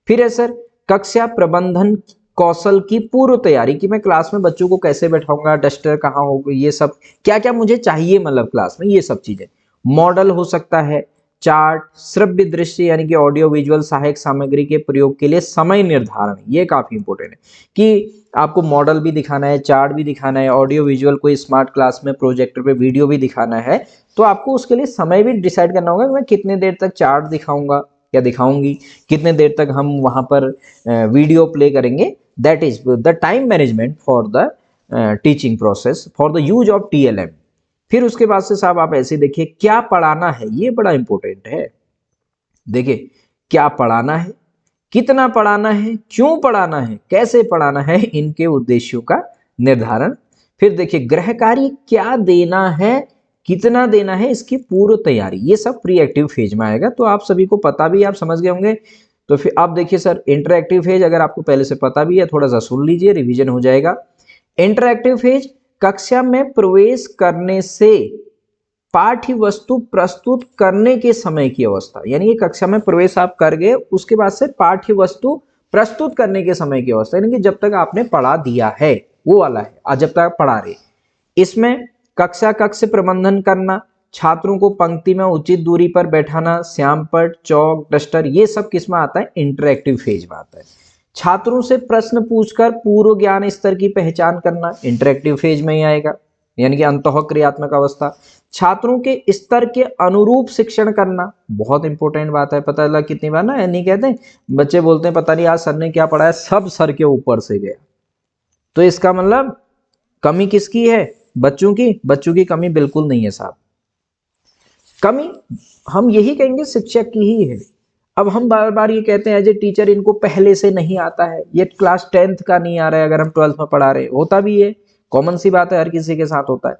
फिर है सर कक्षा प्रबंधन कौशल की पूर्व तैयारी, कि मैं क्लास में बच्चों को कैसे बैठाऊंगा, डस्टर कहाँ होगा, ये सब क्या क्या मुझे चाहिए मतलब क्लास में, ये सब चीजें। मॉडल हो सकता है, चार्ट, श्रव्य दृश्य यानी कि ऑडियो विजुअल सहायक सामग्री के प्रयोग के लिए समय निर्धारण, ये काफी इंपॉर्टेंट है कि आपको मॉडल भी दिखाना है, चार्ट भी दिखाना है, ऑडियो विजुअल कोई स्मार्ट क्लास में प्रोजेक्टर पे वीडियो भी दिखाना है, तो आपको उसके लिए समय भी डिसाइड करना होगा कि मैं कितने देर तक चार्ट दिखाऊंगा या दिखाऊंगी, कितने देर तक हम वहां पर वीडियो प्ले करेंगे। That is the time management for the teaching process for the use of TLM. फिर उसके बाद से साहब आप ऐसे देखिए क्या पढ़ाना है, ये बड़ा इंपॉर्टेंट है। देखिए क्या पढ़ाना है, कितना पढ़ाना है, क्यों पढ़ाना है, कैसे पढ़ाना है, इनके उद्देश्यों का निर्धारण। फिर देखिए गृह कार्य क्या देना है, कितना देना है, इसकी पूर्व तैयारी, ये सब प्री एक्टिव फेज में आएगा। तो आप सभी को पता भी, आप समझ गए होंगे। तो फिर आप देखिए सर इंटरएक्टिव फेज, अगर आपको पहले से पता भी है थोड़ा सा सुन लीजिए, रिवीजन हो जाएगा। इंटरएक्टिव फेज कक्षा में प्रवेश करने से पाठ्य वस्तु प्रस्तुत करने के समय की अवस्था, यानी कि कक्षा में प्रवेश आप कर गए उसके बाद से पाठ्य वस्तु प्रस्तुत करने के समय की अवस्था, यानी कि जब तक आपने पढ़ा दिया है वो वाला है, आज जब तक आप पढ़ा रहे। इसमें कक्षा कक्ष प्रबंधन करना, छात्रों को पंक्ति में उचित दूरी पर बैठाना, श्यामपट्ट, चौक, डस्टर, ये सब किस में आता है, इंटरएक्टिव फेज में आता है। छात्रों से प्रश्न पूछकर पूर्व ज्ञान स्तर की पहचान करना, इंटरएक्टिव फेज में ही आएगा, यानी कि अंतः क्रियात्मक अवस्था। छात्रों के स्तर के अनुरूप शिक्षण करना, बहुत इंपॉर्टेंट बात है। पता लगा कितनी बार ना नहीं कहते हैं, बच्चे बोलते हैं पता नहीं आज सर ने क्या पढ़ाया, सब सर के ऊपर से गया। तो इसका मतलब कमी किसकी है, बच्चों की। बच्चों की कमी बिल्कुल नहीं है साहब, कमी हम यही कहेंगे शिक्षक की ही है। अब हम बार बार ये कहते हैं एज ए टीचर इनको पहले से नहीं आता है, ये क्लास 10th का नहीं आ रहा है, अगर हम 12th में पढ़ा रहे, होता भी है, कॉमन सी बात है, हर किसी के साथ होता है।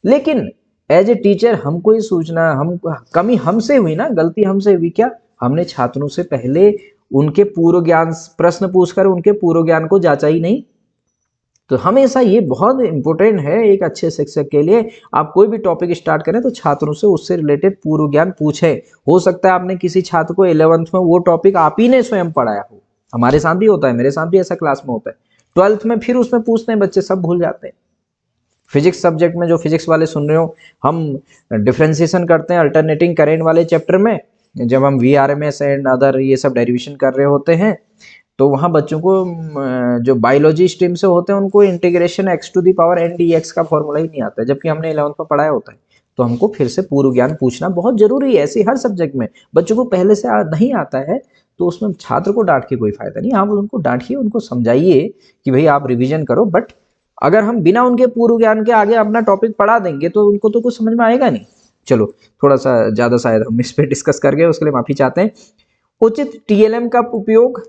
लेकिन एज ए टीचर हमको ये सोचना, हम कमी हमसे हुई ना, गलती हमसे हुई, क्या हमने छात्रों से पहले उनके पूर्व ज्ञान प्रश्न पूछकर उनके पूर्व ज्ञान को जांचा ही नहीं। तो हमेशा ये बहुत इंपॉर्टेंट है एक अच्छे शिक्षक के लिए, आप कोई भी टॉपिक स्टार्ट करें तो छात्रों से उससे रिलेटेड पूर्व ज्ञान पूछे। हो सकता है आपने किसी छात्र को 11th में वो टॉपिक आप ही ने स्वयं पढ़ाया हो, हमारे साथ भी होता है, मेरे साथ भी ऐसा क्लास में होता है। 12th में फिर उसमें पूछते हैं बच्चे, सब भूल जाते हैं। फिजिक्स सब्जेक्ट में जो फिजिक्स वाले सुन रहे हो, हम डिफ्रेंसिएशन करते हैं अल्टरनेटिंग करेंट वाले चैप्टर में, जब हम VRMS एंड अदर ये सब डेरिवेशन कर रहे होते हैं, तो वहाँ बच्चों को जो बायोलॉजी स्ट्रीम से होते हैं उनको इंटीग्रेशन x⁻n⁴ का फॉर्मूला ही नहीं आता है, जबकि हमने 11th में पढ़ाया होता है। तो हमको फिर से पूर्व ज्ञान पूछना बहुत जरूरी है। ऐसे हर सब्जेक्ट में बच्चों को पहले से नहीं आता है तो उसमें छात्र को डांट के कोई फायदा नहीं। आप उनको डांटिए, उनको समझाइए कि भाई आप रिविजन करो, बट अगर हम बिना उनके पूर्व ज्ञान के आगे अपना टॉपिक पढ़ा देंगे तो उनको तो कुछ समझ में आएगा नहीं। चलो थोड़ा सा ज्यादा शायद हम इस पे डिस्कस कर गए, उसके लिए माफी चाहते हैं। उचित TLM का उपयोग,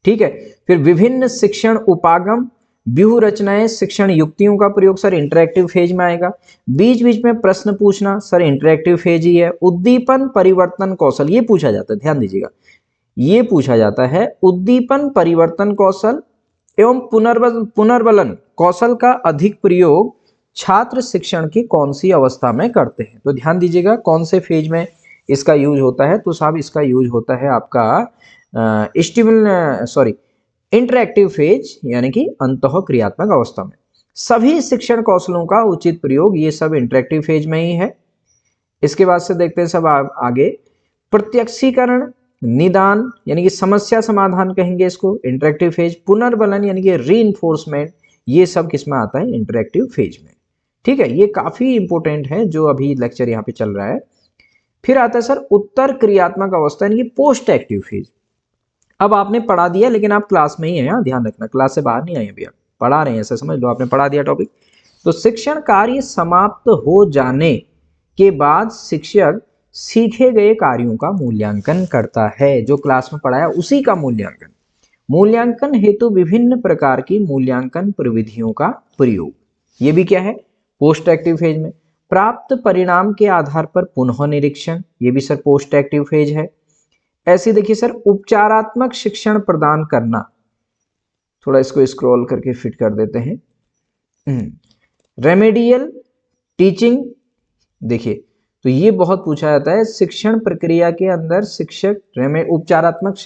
ठीक है। फिर विभिन्न शिक्षण उपागम, व्यूह रचनाएं, शिक्षण युक्तियों का प्रयोग, सर इंटरेक्टिव फेज में आएगा। बीच बीच में प्रश्न पूछना, सर इंटरेक्टिव फेज ही है। उद्दीपन परिवर्तन कौशल, ये पूछा जाता है, ध्यान दीजिएगा, ये पूछा जाता है उद्दीपन परिवर्तन कौशल एवं पुनर्बलन कौशल का अधिक प्रयोग छात्र शिक्षण की कौन सी अवस्था में करते हैं। तो ध्यान दीजिएगा कौन से फेज में इसका यूज होता है, तो साहब इसका यूज होता है आपका इंटरेक्टिव फेज, यानी कि अंतः क्रियात्मक अवस्था में। सभी शिक्षण कौशलों का उचित प्रयोग, ये सब इंटरेक्टिव फेज में ही है। इसके बाद से देखते हैं सब आगे, प्रत्यक्षीकरण, निदान यानी कि समस्या समाधान कहेंगे इसको, इंटरेक्टिव फेज। पुनर्बलन यानी कि रीइंफोर्समेंट, ये सब किस में आता है, इंटरेक्टिव फेज में। ठीक है, ये काफी इंपॉर्टेंट है जो अभी लेक्चर यहाँ पे चल रहा है। फिर आता है सर उत्तर क्रियात्मक अवस्था यानी कि पोस्ट एक्टिव फेज। अब आपने पढ़ा दिया लेकिन आप क्लास में ही है, यहाँ ध्यान रखना, क्लास से बाहर नहीं आए अभी, आप पढ़ा रहे हैं ऐसा समझ लो, आपने पढ़ा दिया टॉपिक। तो शिक्षण कार्य समाप्त हो जाने के बाद शिक्षक सीखे गए कार्यों का मूल्यांकन करता है। जो क्लास में पढ़ाया उसी का मूल्यांकन। मूल्यांकन हेतु विभिन्न प्रकार की मूल्यांकन प्रविधियों का प्रयोग, ये भी क्या है, पोस्ट एक्टिव फेज में। प्राप्त परिणाम के आधार पर पुनः निरीक्षण, ये भी सर पोस्ट एक्टिव फेज है। ऐसे देखिए सर उपचारात्मक शिक्षण प्रदान करना, थोड़ा इसको स्क्रॉल करके फिट कर देते हैं। रेमेडियल टीचिंग, देखिए तो ये बहुत पूछा जाता है शिक्षण प्रक्रिया के अंदर शिक्षक उपचारात्मक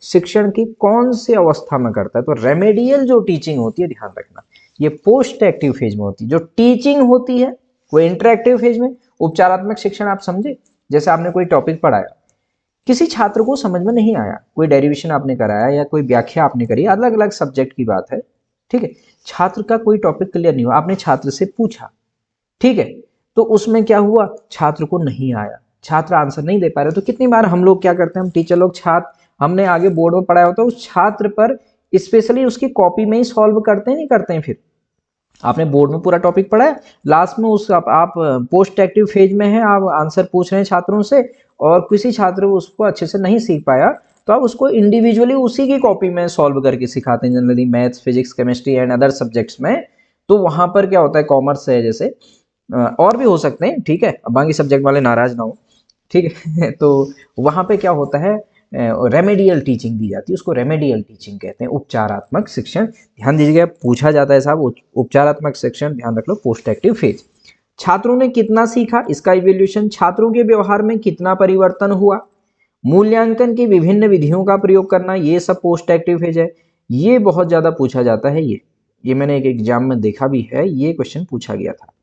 शिक्षण की कौन सी अवस्था में करता है। तो रेमेडियल जो टीचिंग होती है, ध्यान रखना, ये पोस्ट एक्टिव फेज में होती है। जो टीचिंग होती है वो इंटरेक्टिव फेज में। उपचारात्मक शिक्षण आप समझे, जैसे आपने कोई टॉपिक पढ़ाया, किसी छात्र को समझ में नहीं आया, कोई डेरिवेशन आपने कराया या कोई व्याख्या आपने करी, अलग अलग सब्जेक्ट की बात है, ठीक है, छात्र का कोई टॉपिक क्लियर नहीं हुआ, आपने छात्र से पूछा, ठीक है, तो उसमें क्या हुआ, छात्र को नहीं आया, छात्र आंसर नहीं दे पा रहे। तो कितनी बार हम लोग क्या करते हैं, हम टीचर लोग छात्र, हमने आगे बोर्ड में पढ़ाया होता है, उस छात्र पर स्पेशली उसकी कॉपी में ही सॉल्व करते नहीं करते हैं। फिर आपने बोर्ड में पूरा टॉपिक पढ़ा है, लास्ट में उस आप पोस्ट एक्टिव फेज में है, आप आंसर पूछ रहे हैं छात्रों से, और किसी छात्र उसको अच्छे से नहीं सीख पाया, तो आप उसको इंडिविजुअली उसी की कॉपी में सॉल्व करके सिखाते हैं, generally maths, physics, chemistry and other subjects में। तो वहां पर क्या होता है, कॉमर्स है जैसे, और भी हो सकते हैं, ठीक है, बाकी सब्जेक्ट वाले नाराज ना हो, ठीक है। तो वहां पे क्या होता है, रेमेडियल टीचिंग दी जाती है, उसको रेमेडियल टीचिंग कहते हैं, उपचारात्मक शिक्षण। ध्यान दीजिएगा, पूछा जाता है साहब उपचारात्मक शिक्षण, ध्यान रख लो, पोस्ट एक्टिव फेज। छात्रों ने कितना सीखा, इसका इवैल्यूएशन, छात्रों के व्यवहार में कितना परिवर्तन हुआ, मूल्यांकन की विभिन्न विधियों का प्रयोग करना, ये सब पोस्ट एक्टिव फेज है। ये बहुत ज्यादा पूछा जाता है, ये मैंने एक एग्जाम में देखा भी है, ये क्वेश्चन पूछा गया था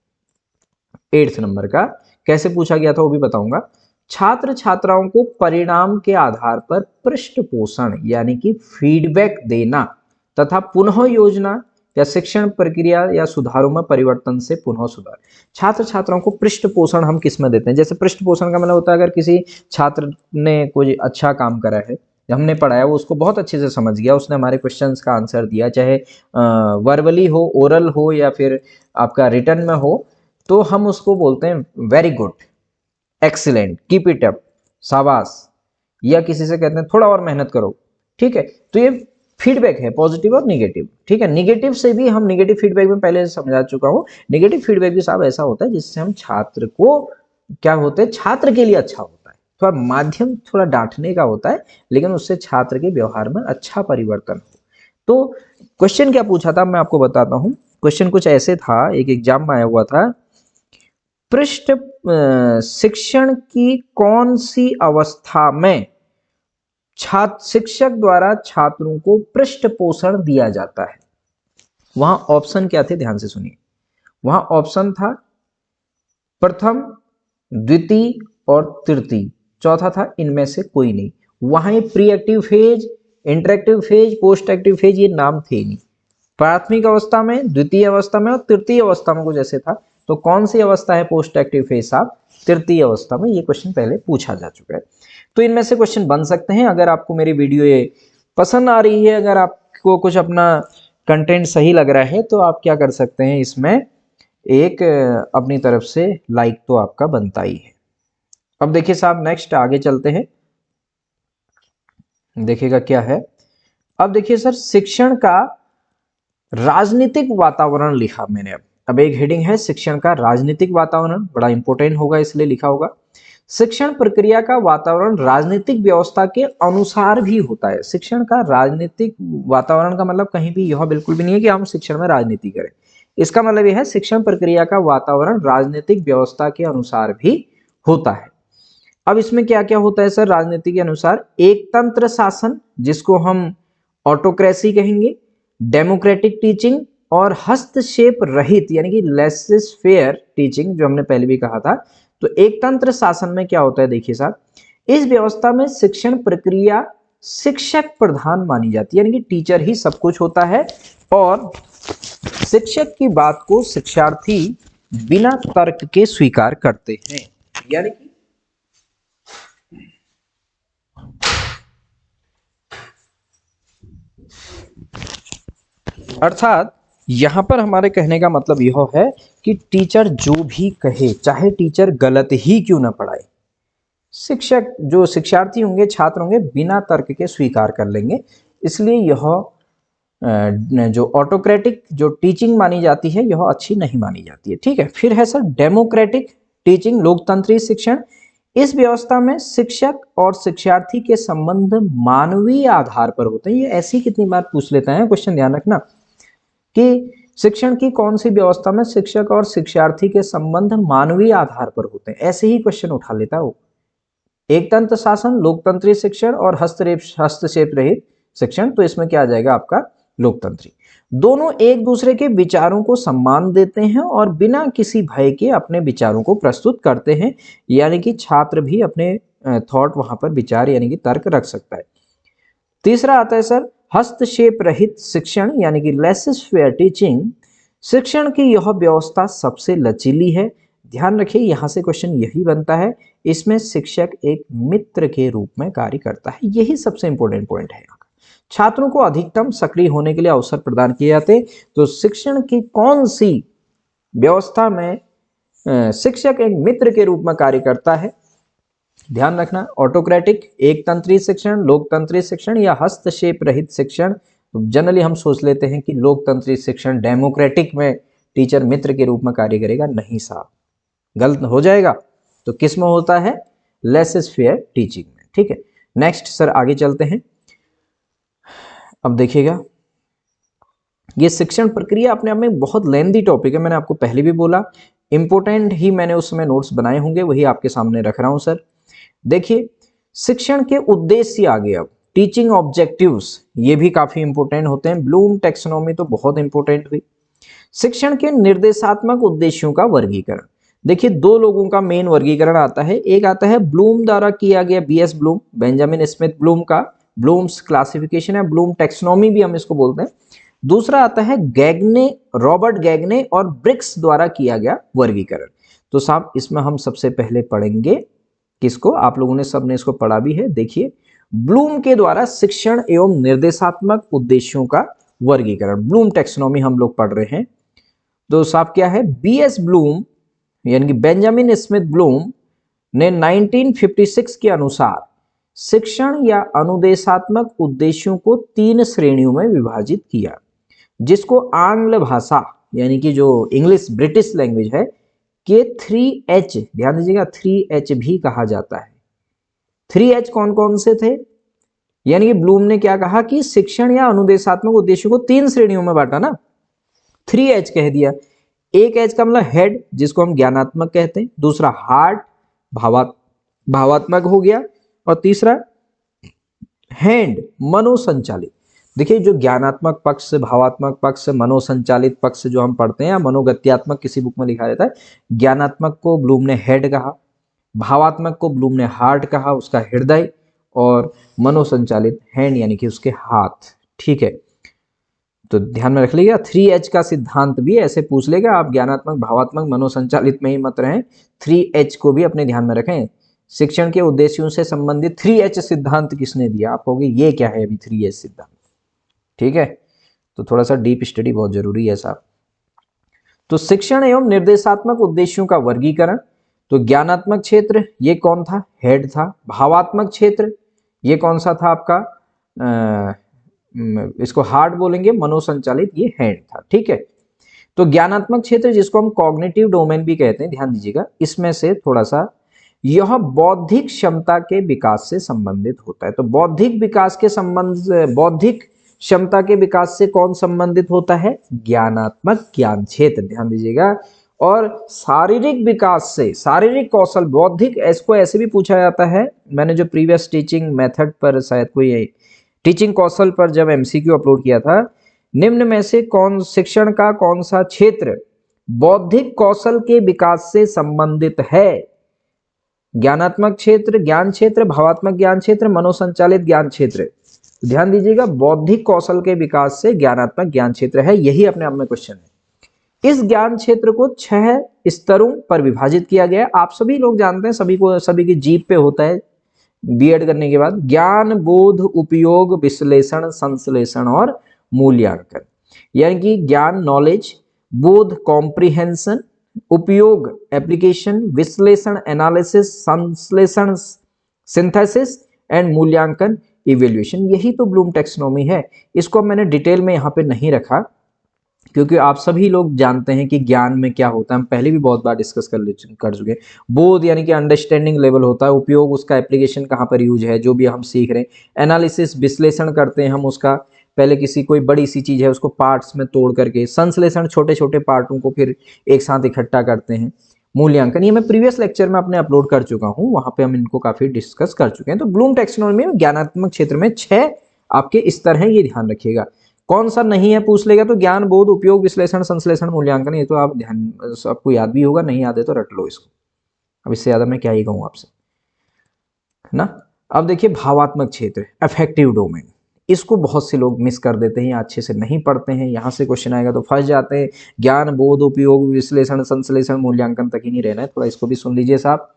8th नंबर का। कैसे पूछा गया था वो भी बताऊंगा। छात्र छात्राओं को परिणाम के आधार पर पृष्ठ पोषण यानी कि फीडबैक देना तथा पुनः योजना या शिक्षण प्रक्रिया या सुधारों में परिवर्तन से पुनः सुधार। छात्र छात्राओं को पृष्ठ पोषण हम किस में देते हैं, जैसे पृष्ठ पोषण का मतलब होता है अगर किसी छात्र ने कोई अच्छा काम करा है, हमने पढ़ाया, वो उसको बहुत अच्छे से समझ गया, उसने हमारे क्वेश्चंस का आंसर दिया, चाहे वर्बली हो, ओरल हो या फिर आपका रिटर्न में हो, तो हम उसको बोलते हैं very good, excellent, keep it up, शाबाश, या किसी से कहते हैं थोड़ा और मेहनत करो, ठीक है। तो ये फीडबैक है, पॉजिटिव और निगेटिव, ठीक है। निगेटिव से भी हम निगेटिव फीडबैक में पहले समझा चुका हूं, निगेटिव फीडबैक भी साहब ऐसा होता है जिससे हम छात्र को क्या होते हैं, छात्र के लिए अच्छा होता है, थोड़ा माध्यम थोड़ा डांटने का होता है, लेकिन उससे छात्र के व्यवहार में अच्छा परिवर्तन हो। तो क्वेश्चन क्या पूछा था मैं आपको बताता हूं। क्वेश्चन कुछ ऐसे था, एक एग्जाम में आया हुआ था, पृष्ठ शिक्षण की कौन सी अवस्था में शिक्षक द्वारा छात्रों को पृष्ठ पोषण दिया जाता है। वहां ऑप्शन क्या थे, ध्यान से सुनिए। वहां ऑप्शन था प्रथम, द्वितीय और तृतीय, चौथा था इनमें से कोई नहीं। वहां pre active phase, interactive phase, post active phase, ये नाम थे नहीं। प्राथमिक अवस्था में, द्वितीय अवस्था में और तृतीय अवस्था में कुछ ऐसे था। तो कौन सी अवस्था है पोस्ट एक्टिव फेज साहब, तृतीय अवस्था में। ये क्वेश्चन पहले पूछा जा चुका है। तो इनमें से क्वेश्चन बन सकते हैं। अगर आपको मेरी वीडियो ये पसंद आ रही है, अगर आपको कुछ अपना कंटेंट सही लग रहा है, तो आप क्या कर सकते हैं, इसमें एक अपनी तरफ से लाइक तो आपका बनता ही है। अब देखिए साहब, नेक्स्ट आगे चलते हैं, देखिएगा क्या है। अब देखिए सर, शिक्षण का राजनीतिक वातावरण लिखा मैंने। अब एक हेडिंग है शिक्षण का राजनीतिक वातावरण, बड़ा इंपॉर्टेंट होगा इसलिए लिखा होगा। शिक्षण प्रक्रिया का वातावरण राजनीतिक व्यवस्था के अनुसार भी होता है। शिक्षण का राजनीतिक वातावरण का मतलब कहीं भी यह बिल्कुल भी नहीं है कि हम शिक्षण में राजनीति करें। इसका मतलब यह है शिक्षण प्रक्रिया का वातावरण राजनीतिक व्यवस्था के अनुसार भी होता है। अब इसमें क्या क्या होता है सर राजनीति के अनुसार, एक तंत्र शासन जिसको हम ऑटोक्रेसी कहेंगे, डेमोक्रेटिक टीचिंग और हस्तक्षेप रहित यानी कि लेसेस फेयर टीचिंग, जो हमने पहले भी कहा था। तो एक तंत्र शासन में क्या होता है, देखिए साहब, इस व्यवस्था में शिक्षण प्रक्रिया शिक्षक प्रधान मानी जाती है, यानी कि टीचर ही सब कुछ होता है और शिक्षक की बात को शिक्षार्थी बिना तर्क के स्वीकार करते हैं, यानी कि अर्थात यहां पर हमारे कहने का मतलब यह है कि टीचर जो भी कहे, चाहे टीचर गलत ही क्यों ना पढ़ाए, शिक्षक जो शिक्षार्थी होंगे, छात्र होंगे, बिना तर्क के स्वीकार कर लेंगे। इसलिए यह जो ऑटोक्रेटिक जो टीचिंग मानी जाती है यह अच्छी नहीं मानी जाती है। ठीक है, फिर है सर डेमोक्रेटिक टीचिंग, लोकतंत्री शिक्षण। इस व्यवस्था में शिक्षक और शिक्षार्थी के संबंध मानवीय आधार पर होते हैं। ये ऐसी कितनी बार पूछ लेते हैं, क्वेश्चन ध्यान रखना कि शिक्षण की कौन सी व्यवस्था में शिक्षक और शिक्षार्थी के संबंध मानवीय आधार पर होते हैं, ऐसे ही क्वेश्चन उठा लेता है वो। एकतंत्र शासन, लोकतंत्री शिक्षण और हस्तक्षेप रहित शिक्षण। तो इसमें क्या आ जाएगा आपका लोकतंत्री। दोनों एक दूसरे के विचारों को सम्मान देते हैं और बिना किसी भय के अपने विचारों को प्रस्तुत करते हैं, यानी कि छात्र भी अपने थॉट वहां पर विचार यानी कि तर्क रख सकता है। तीसरा आता है सर हस्तक्षेप रहित शिक्षण, यानी कि लेसस फेयर टीचिंग। शिक्षण की यह व्यवस्था सबसे लचीली है। ध्यान रखिए, यहां से क्वेश्चन यही बनता है, इसमें शिक्षक एक मित्र के रूप में कार्य करता है। यही सबसे इंपॉर्टेंट पॉइंट है। छात्रों को अधिकतम सक्रिय होने के लिए अवसर प्रदान किए जाते। तो शिक्षण की कौन सी व्यवस्था में शिक्षक एक मित्र के रूप में कार्य करता है, ध्यान रखना। ऑटोक्रेटिक, एकतंत्री शिक्षण, लोकतंत्री शिक्षण या हस्तक्षेप रहित शिक्षण। तो जनरली हम सोच लेते हैं कि लोकतंत्री शिक्षण, डेमोक्रेटिक में टीचर मित्र के रूप में कार्य करेगा। नहीं साहब, गलत हो जाएगा। तो किस में होता है, लेसस फेयर टीचिंग में। ठीक है, नेक्स्ट सर आगे चलते हैं। अब देखिएगा, ये शिक्षण प्रक्रिया अपने आप में बहुत लेंदी टॉपिक है, मैंने आपको पहले भी बोला। इंपोर्टेंट ही मैंने उस समय नोट्स बनाए होंगे, वही आपके सामने रख रहा हूं सर। देखिए, शिक्षण के उद्देश्य आ गए। अब टीचिंग ऑब्जेक्टिव्स, ये भी काफी इंपॉर्टेंट होते हैं। ब्लूम टैक्सोनॉमी तो बहुत इंपॉर्टेंट हुई। शिक्षण के निर्देशात्मक उद्देश्यों का वर्गीकरण। देखिए, दो लोगों का मेन वर्गीकरण आता है। एक आता है ब्लूम द्वारा किया गया, BS Bloom, Benjamin Smith Bloom का ब्लूम्स क्लासिफिकेशन है, ब्लूम टैक्सोनॉमी भी हम इसको बोलते हैं। दूसरा आता है गैगने, रॉबर्ट गैगने और ब्रिक्स द्वारा किया गया वर्गीकरण। तो साहब इसमें हम सबसे पहले पढ़ेंगे किसको, आप लोगों ने सबने इसको पढ़ा भी है। देखिए, ब्लूम के द्वारा शिक्षण एवं निर्देशात्मक उद्देश्यों का वर्गीकरण, ब्लूम टैक्सोनॉमी हम लोग पढ़ रहे हैं। तो साहब क्या है, बीएस ब्लूम यानी कि बेंजामिन स्मिथ ब्लूम ने 1956 के अनुसार शिक्षण या अनुदेशात्मक उद्देश्यों को 3 श्रेणियों में विभाजित किया, जिसको आंग्ल भाषा यानी कि जो इंग्लिश ब्रिटिश लैंग्वेज है के 3H, ध्यान दीजिएगा 3H भी कहा जाता है। 3H कौन कौन से थे, यानी कि ब्लूम ने क्या कहा कि शिक्षण या अनुदेशात्मक उद्देश्यों को 3 श्रेणियों में बांटा ना, 3H कह दिया। एक H का मतलब हेड, जिसको हम ज्ञानात्मक कहते हैं। दूसरा हार्ट, भावात्मक हो गया। और तीसरा हैंड, मनोसंचालित। देखिए, जो ज्ञानात्मक पक्ष, भावात्मक पक्ष, मनोसंचालित पक्ष जो हम पढ़ते हैं, मनोगत्यात्मक किसी बुक में लिखा रहता है। ज्ञानात्मक को ब्लूम ने हेड कहा, भावात्मक को ब्लूम ने हार्ट कहा, उसका हृदय, और मनोसंचालित हैंड यानी कि उसके हाथ। ठीक है, तो ध्यान में रख लीजिएगा। 3H का सिद्धांत भी ऐसे पूछ लेगा, आप ज्ञानात्मक, भावात्मक, मनोसंचालित में ही मत रहें, 3H को भी अपने ध्यान में रखें। शिक्षण के उद्देश्यों से संबंधित 3H सिद्धांत किसने दिया, आप कहोगे ये क्या है अभी 3H सिद्धांत। ठीक है, तो थोड़ा सा डीप स्टडी बहुत जरूरी है साहब। तो शिक्षण एवं निर्देशात्मक उद्देश्यों का वर्गीकरण। तो ज्ञानात्मक क्षेत्र ये कौन था, हेड था। भावात्मक क्षेत्र ये कौन सा था आपका, इसको हार्ट बोलेंगे। मनोसंचालित ये हैंड था। ठीक है, तो ज्ञानात्मक क्षेत्र जिसको हम कॉग्निटिव डोमेन भी कहते हैं, ध्यान दीजिएगा, इसमें से थोड़ा सा यह बौद्धिक क्षमता के विकास से संबंधित होता है। तो बौद्धिक विकास के संबंध, बौद्धिक क्षमता के विकास से कौन संबंधित होता है, ज्ञानात्मक ज्ञान क्षेत्र, ध्यान दीजिएगा। और शारीरिक विकास से, शारीरिक कौशल, बौद्धिक, इसको ऐसे भी पूछा जाता है। मैंने जो प्रीवियस टीचिंग मेथड पर शायद कोई टीचिंग कौशल पर जब MCQ अपलोड किया था, निम्न में से कौन शिक्षण का कौन सा क्षेत्र बौद्धिक कौशल के विकास से संबंधित है, ज्ञानात्मक क्षेत्र, ज्ञान क्षेत्र, भावात्मक ज्ञान क्षेत्र, मनोसंचालित ज्ञान क्षेत्र। ध्यान दीजिएगा, बौद्धिक कौशल के विकास से ज्ञानात्मक ज्ञान क्षेत्र है, यही अपने आप में क्वेश्चन है। इस ज्ञान क्षेत्र को 6 स्तरों पर विभाजित किया गया है। आप सभी लोग जानते हैं, सभी की जीभ पे होता है बीएड करने के बाद, ज्ञान, बोध, उपयोग, विश्लेषण, संश्लेषण और मूल्यांकन। यानी कि ज्ञान नॉलेज, बोध कॉम्प्रिहेंशन, उपयोग एप्लीकेशन, विश्लेषण एनालिसिस, संश्लेषण सिंथेसिस एंड मूल्यांकन इवेल्युएशन। यही तो ब्लूम टैक्सोनॉमी है। इसको मैंने डिटेल में यहाँ पे नहीं रखा क्योंकि आप सभी लोग जानते हैं कि ज्ञान में क्या होता है, हम पहले भी बहुत बार डिस्कस कर चुके हैं। बोध यानी कि अंडरस्टैंडिंग लेवल होता है, उपयोग उसका एप्लीकेशन कहाँ पर यूज है, जो भी हम सीख रहे हैं। एनालिसिस विश्लेषण करते हैं हम उसका, पहले किसी कोई बड़ी सी चीज है उसको पार्ट्स में तोड़ करके। संश्लेषण छोटे छोटे पार्टों को फिर एक साथ इकट्ठा करते हैं। मूल्यांकन ये मैं प्रीवियस लेक्चर में अपने अपलोड कर चुका हूँ, वहां पे हम इनको काफी डिस्कस कर चुके हैं। तो ब्लूम टैक्सोनॉमी में ज्ञानात्मक क्षेत्र में 6 आपके स्तर हैं, ये ध्यान रखिएगा। कौन सा नहीं है पूछ लेगा तो ज्ञान, बोध, उपयोग, विश्लेषण, संश्लेषण, मूल्यांकन, ये तो आप ध्यान, आपको याद भी होगा, नहीं याद है तो रट लो इसको। अब इससे ज्यादा मैं क्या ही कहूँ आपसे, है ना। अब देखिए भावात्मक क्षेत्र, अफेक्टिव डोमेन, इसको बहुत से लोग मिस कर देते हैं या अच्छे से नहीं पढ़ते हैं। यहाँ से क्वेश्चन आएगा तो फंस जाते हैं। ज्ञान, बोध, उपयोग, विश्लेषण, संश्लेषण, मूल्यांकन तक ही नहीं रहना है, थोड़ा इसको भी सुन लीजिए साहब।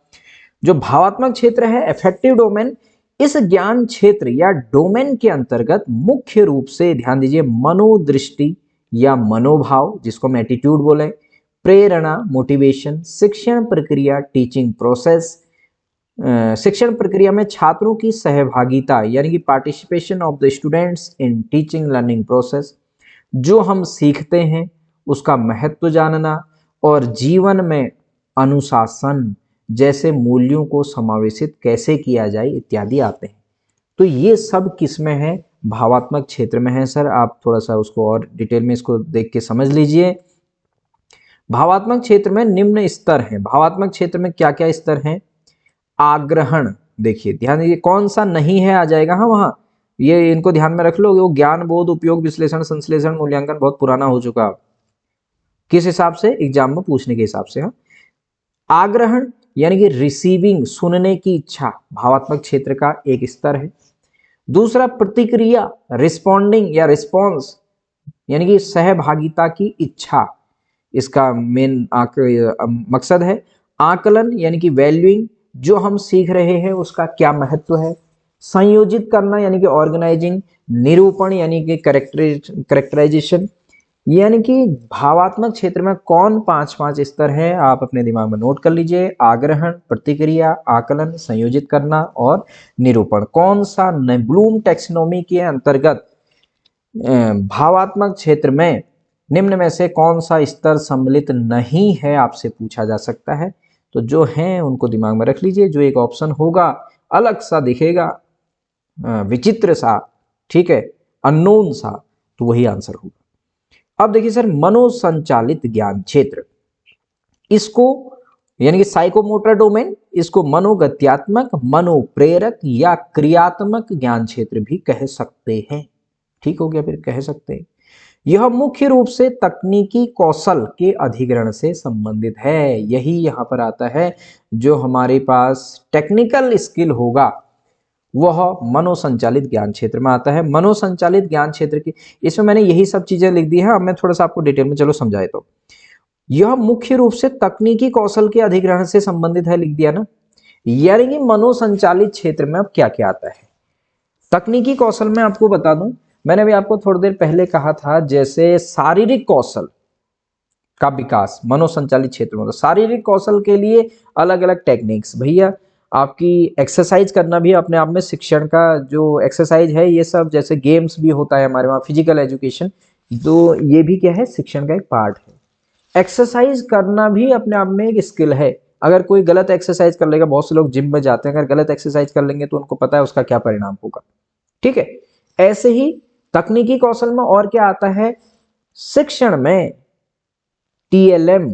जो भावात्मक क्षेत्र है, अफेक्टिव डोमेन, इस ज्ञान क्षेत्र या डोमेन के अंतर्गत मुख्य रूप से ध्यान दीजिए मनोदृष्टि या मनोभाव, जिसको हम एटीट्यूड बोले, प्रेरणा मोटिवेशन, शिक्षण प्रक्रिया टीचिंग प्रोसेस, शिक्षण प्रक्रिया में छात्रों की सहभागिता यानी कि participation of the students in teaching learning process, जो हम सीखते हैं उसका महत्व जानना, और जीवन में अनुशासन जैसे मूल्यों को समावेशित कैसे किया जाए इत्यादि आते हैं। तो ये सब किस में है, भावात्मक क्षेत्र में है सर। आप थोड़ा सा उसको और डिटेल में इसको देख के समझ लीजिए। भावात्मक क्षेत्र में निम्न स्तर हैं। भावात्मक क्षेत्र में क्या क्या स्तर हैं? आग्रहण, देखिए ध्यान दीजिए, कौन सा नहीं है आ जाएगा, हाँ वहां, ये इनको ध्यान में रख लो। वो ज्ञान, बोध, उपयोग, विश्लेषण, संश्लेषण, मूल्यांकन बहुत पुराना हो चुका, किस हिसाब से, एग्जाम में पूछने के हिसाब से। हाँ, आग्रहण यानी कि रिसीविंग, सुनने की इच्छा, भावात्मक क्षेत्र का एक स्तर है। दूसरा प्रतिक्रिया, रिस्पॉन्डिंग या रिस्पॉन्स, यानी कि सहभागिता की इच्छा, इसका मेन मकसद है। आकलन यानी कि वैल्यूइंग, जो हम सीख रहे हैं उसका क्या महत्व है। संयोजित करना यानी कि ऑर्गेनाइजिंग। निरूपण यानी कि करेक्टराइजेशन। यानी कि भावात्मक क्षेत्र में कौन 5 स्तर हैं, आप अपने दिमाग में नोट कर लीजिए। आग्रहण, प्रतिक्रिया, आकलन, संयोजित करना और निरूपण। कौन सा ब्लूम टैक्सोनॉमी के अंतर्गत भावात्मक क्षेत्र में निम्न में से कौन सा स्तर सम्मिलित नहीं है, आपसे पूछा जा सकता है। तो जो हैं उनको दिमाग में रख लीजिए। जो एक ऑप्शन होगा अलग सा दिखेगा, विचित्र सा, ठीक है, अननोन सा, तो वही आंसर होगा। अब देखिए सर, मनोसंचालित ज्ञान क्षेत्र, इसको यानी कि साइकोमोटर डोमेन, इसको मनोगत्यात्मक, मनोप्रेरक या क्रियात्मक ज्ञान क्षेत्र भी कह सकते हैं। ठीक हो गया, फिर कह सकते हैं। यह मुख्य रूप से तकनीकी कौशल के अधिग्रहण से संबंधित है। यही यहाँ पर आता है, जो हमारे पास टेक्निकल स्किल होगा वह मनोसंचालित ज्ञान क्षेत्र में आता है। मनोसंचालित ज्ञान क्षेत्र की, इसमें मैंने यही सब चीजें लिख दी है। अब मैं थोड़ा सा आपको डिटेल में चलो समझाए। तो यह मुख्य रूप से तकनीकी कौशल के अधिग्रहण से संबंधित है, लिख दिया ना। यानी कि मनोसंचालित क्षेत्र में अब क्या क्या आता है। तकनीकी कौशल में आपको बता दूं, मैंने भी आपको थोड़ी देर पहले कहा था, जैसे शारीरिक कौशल का विकास मनोसंचालित क्षेत्र में। तो शारीरिक कौशल के लिए अलग अलग टेक्निक्स, भैया आपकी एक्सरसाइज करना भी अपने आप में शिक्षण का जो एक्सरसाइज है, ये सब जैसे गेम्स भी होता है हमारे वहाँ, फिजिकल एजुकेशन, तो ये भी क्या है, शिक्षण का एक पार्ट है। एक्सरसाइज करना भी अपने आप में एक स्किल है। अगर कोई गलत एक्सरसाइज कर लेगा, बहुत से लोग जिम में जाते हैं, अगर गलत एक्सरसाइज कर लेंगे तो उनको पता है उसका क्या परिणाम होगा। ठीक है, ऐसे ही तकनीकी कौशल में और क्या आता है, शिक्षण में टीएलएम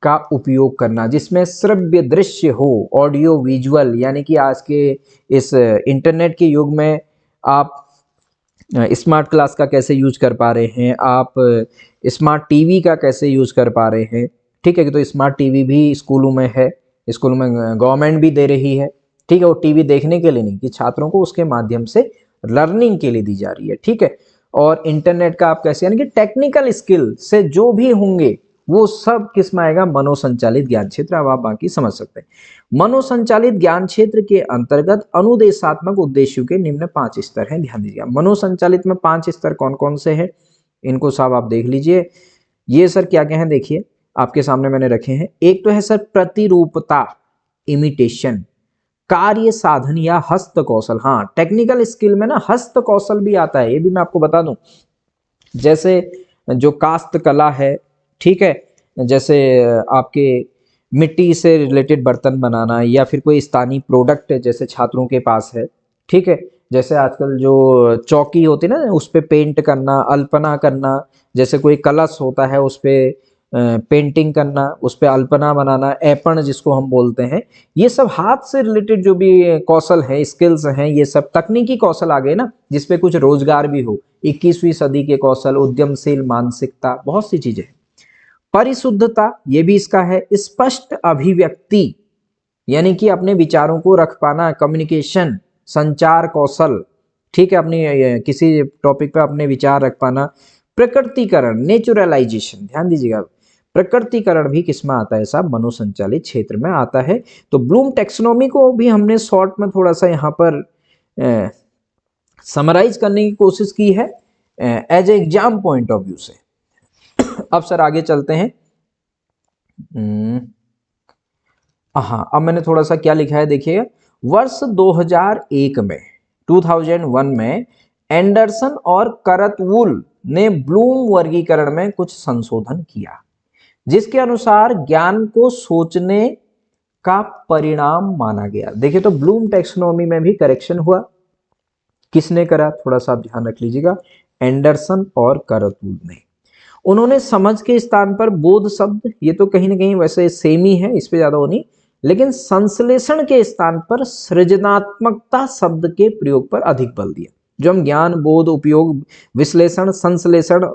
का उपयोग करना, जिसमें श्रव्य दृश्य हो, ऑडियो विजुअल, यानी कि आज के इस इंटरनेट के युग में आप स्मार्ट क्लास का कैसे यूज कर पा रहे हैं, आप स्मार्ट टीवी का कैसे यूज कर पा रहे हैं। ठीक है, कि तो स्मार्ट टीवी भी स्कूलों में है, स्कूलों में गवर्नमेंट भी दे रही है। ठीक है, वो टीवी देखने के लिए नहीं, कि छात्रों को उसके माध्यम से लर्निंग के लिए दी जा रही है। ठीक है, और इंटरनेट का आप कैसे, यानी कि टेक्निकल स्किल से जो भी होंगे वो सब किस में आएगा, मनोसंचालित ज्ञान क्षेत्र। अब आप बाकी समझ सकते हैं। मनोसंचालित ज्ञान क्षेत्र के अंतर्गत अनुदेशात्मक उद्देश्यों के निम्न 5 स्तर हैं, ध्यान दीजिएगा। मनोसंचालित में 5 स्तर कौन कौन से हैं, इनको साहब आप देख लीजिए। ये सर क्या क्या है, देखिए आपके सामने मैंने रखे हैं। एक तो है सर प्रतिरूपता, इमिटेशन, कार्य साधन या हस्त कौशल। हाँ, टेक्निकल स्किल में ना हस्त कौशल भी आता है, ये भी मैं आपको बता दूं। जैसे जो कास्त कला है, ठीक है, जैसे आपके मिट्टी से रिलेटेड बर्तन बनाना, या फिर कोई स्थानीय प्रोडक्ट जैसे छात्रों के पास है, ठीक है। जैसे आजकल जो चौकी होती है ना, उस पे पेंट करना, अल्पना करना, जैसे कोई कलश होता है उस पे पेंटिंग करना, उस पे अल्पना बनाना, ऐपण जिसको हम बोलते हैं, ये सब हाथ से रिलेटेड जो भी कौशल है, स्किल्स हैं, ये सब तकनीकी कौशल आ गए ना, जिसपे कुछ रोजगार भी हो। 21वीं सदी के कौशल, उद्यमशील मानसिकता, बहुत सी चीजें। परिशुद्धता, ये भी इसका है। स्पष्ट अभिव्यक्ति, यानी कि अपने विचारों को रख पाना, कम्युनिकेशन, संचार कौशल, ठीक है, अपनी किसी टॉपिक पे अपने विचार रख पाना। प्रकृतिकरण, नेचुरलाइजेशन, ध्यान दीजिएगा, प्रकृतिकरण भी किसमें आता है साहब, मनोसंचालित क्षेत्र में आता है। तो ब्लूम टेक्सोनॉमी को भी हमने शॉर्ट में थोड़ा सा यहाँ पर समराइज करने की कोशिश की है as a exam point of view से। अब सर आगे चलते हैं। हाँ, अब मैंने थोड़ा सा क्या लिखा है देखिएगा। वर्ष 2001 में एंडरसन और करतवुल ने ब्लूम वर्गीकरण में कुछ संशोधन किया, जिसके अनुसार ज्ञान को सोचने का परिणाम माना गया। देखिए, तो ब्लूम टेक्सोनॉमी में भी करेक्शन हुआ। किसने करा, थोड़ा सा आप ध्यान रख लीजिएगा, एंडरसन और करतवुल ने। उन्होंने समझ के स्थान पर बोध शब्द, ये तो कहीं ना कहीं वैसे सेम ही है, इस पे ज्यादा हो नहीं, लेकिन संश्लेषण के स्थान पर सृजनात्मकता शब्द के प्रयोग पर अधिक बल दिया। जो हम ज्ञान, बोध, उपयोग, विश्लेषण, संश्लेषण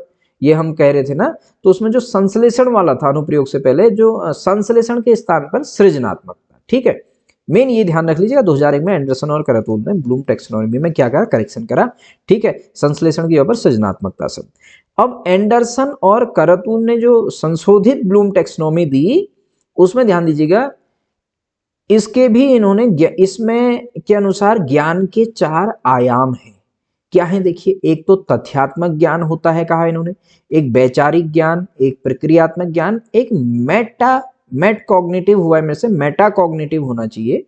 ये हम कह रहे थे ना, तो उसमें जो संश्लेषण वाला था अनुप्रयोग से पहले, जो संश्लेषण के स्थान पर सृजनात्मकता, ठीक है, मेन ये ध्यान रख लीजिएगा। 2001 में एंडरसन और करतवुल ने ब्लूम टेक्सोनॉमी में क्या करा, करेक्शन करा, ठीक है, संश्लेषण की जगह पर सृजनात्मकता शब्द। अब एंडरसन और करतवुल ने जो संशोधित ब्लूम टेक्सोनॉमी दी, उसमें ध्यान दीजिएगा, इसके भी इन्होंने इसमें के अनुसार ज्ञान के 4 आयाम हैं। क्या है देखिए, एक तो तथ्यात्मक ज्ञान होता है, कहा इन्होंने, एक वैचारिक ज्ञान, एक प्रक्रियात्मक ज्ञान, एक मेट कॉग्निटिव हुआ है, मेरे से मेटा कॉग्निटिव होना चाहिए।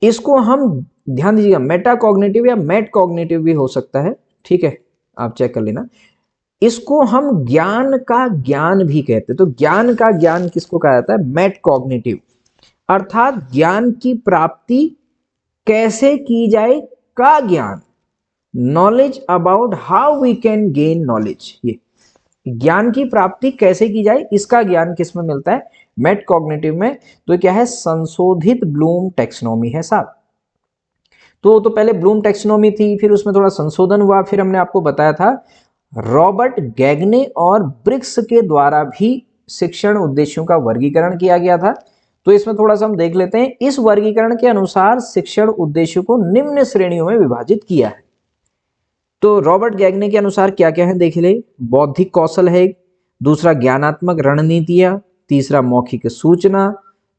इसको हम ध्यान दीजिएगा, मेटा कॉग्निटिव या मेट कॉग्निटिव भी हो सकता है, ठीक है, आप चेक कर लेना। इसको हम ज्ञान का ज्ञान भी कहते हैं। तो ज्ञान का ज्ञान किसको कहा जाता है, मेट कॉग्निटिव, अर्थात ज्ञान की प्राप्ति कैसे की जाए का ज्ञान, knowledge about how we can gain knowledge. ये ज्ञान की प्राप्ति कैसे की जाए, इसका ज्ञान किस में मिलता है, मेट कॉग्निटिव में। तो क्या है, संशोधित ब्लूम टेक्सोनॉमी है साहब। तो पहले ब्लूम टेक्सोनॉमी थी, फिर उसमें थोड़ा संशोधन हुआ, फिर हमने आपको बताया था रॉबर्ट गैगने और ब्रिक्स के द्वारा भी शिक्षण उद्देश्यों का वर्गीकरण किया गया था। तो इसमें थोड़ा सा हम देख लेते हैं। इस वर्गीकरण के अनुसार शिक्षण उद्देश्यों को निम्न श्रेणियों में विभाजित किया है। तो रॉबर्ट गैगने के अनुसार क्या क्या है देख ले, बौद्धिक कौशल है, दूसरा ज्ञानात्मक रणनीतियां, तीसरा मौखिक सूचना,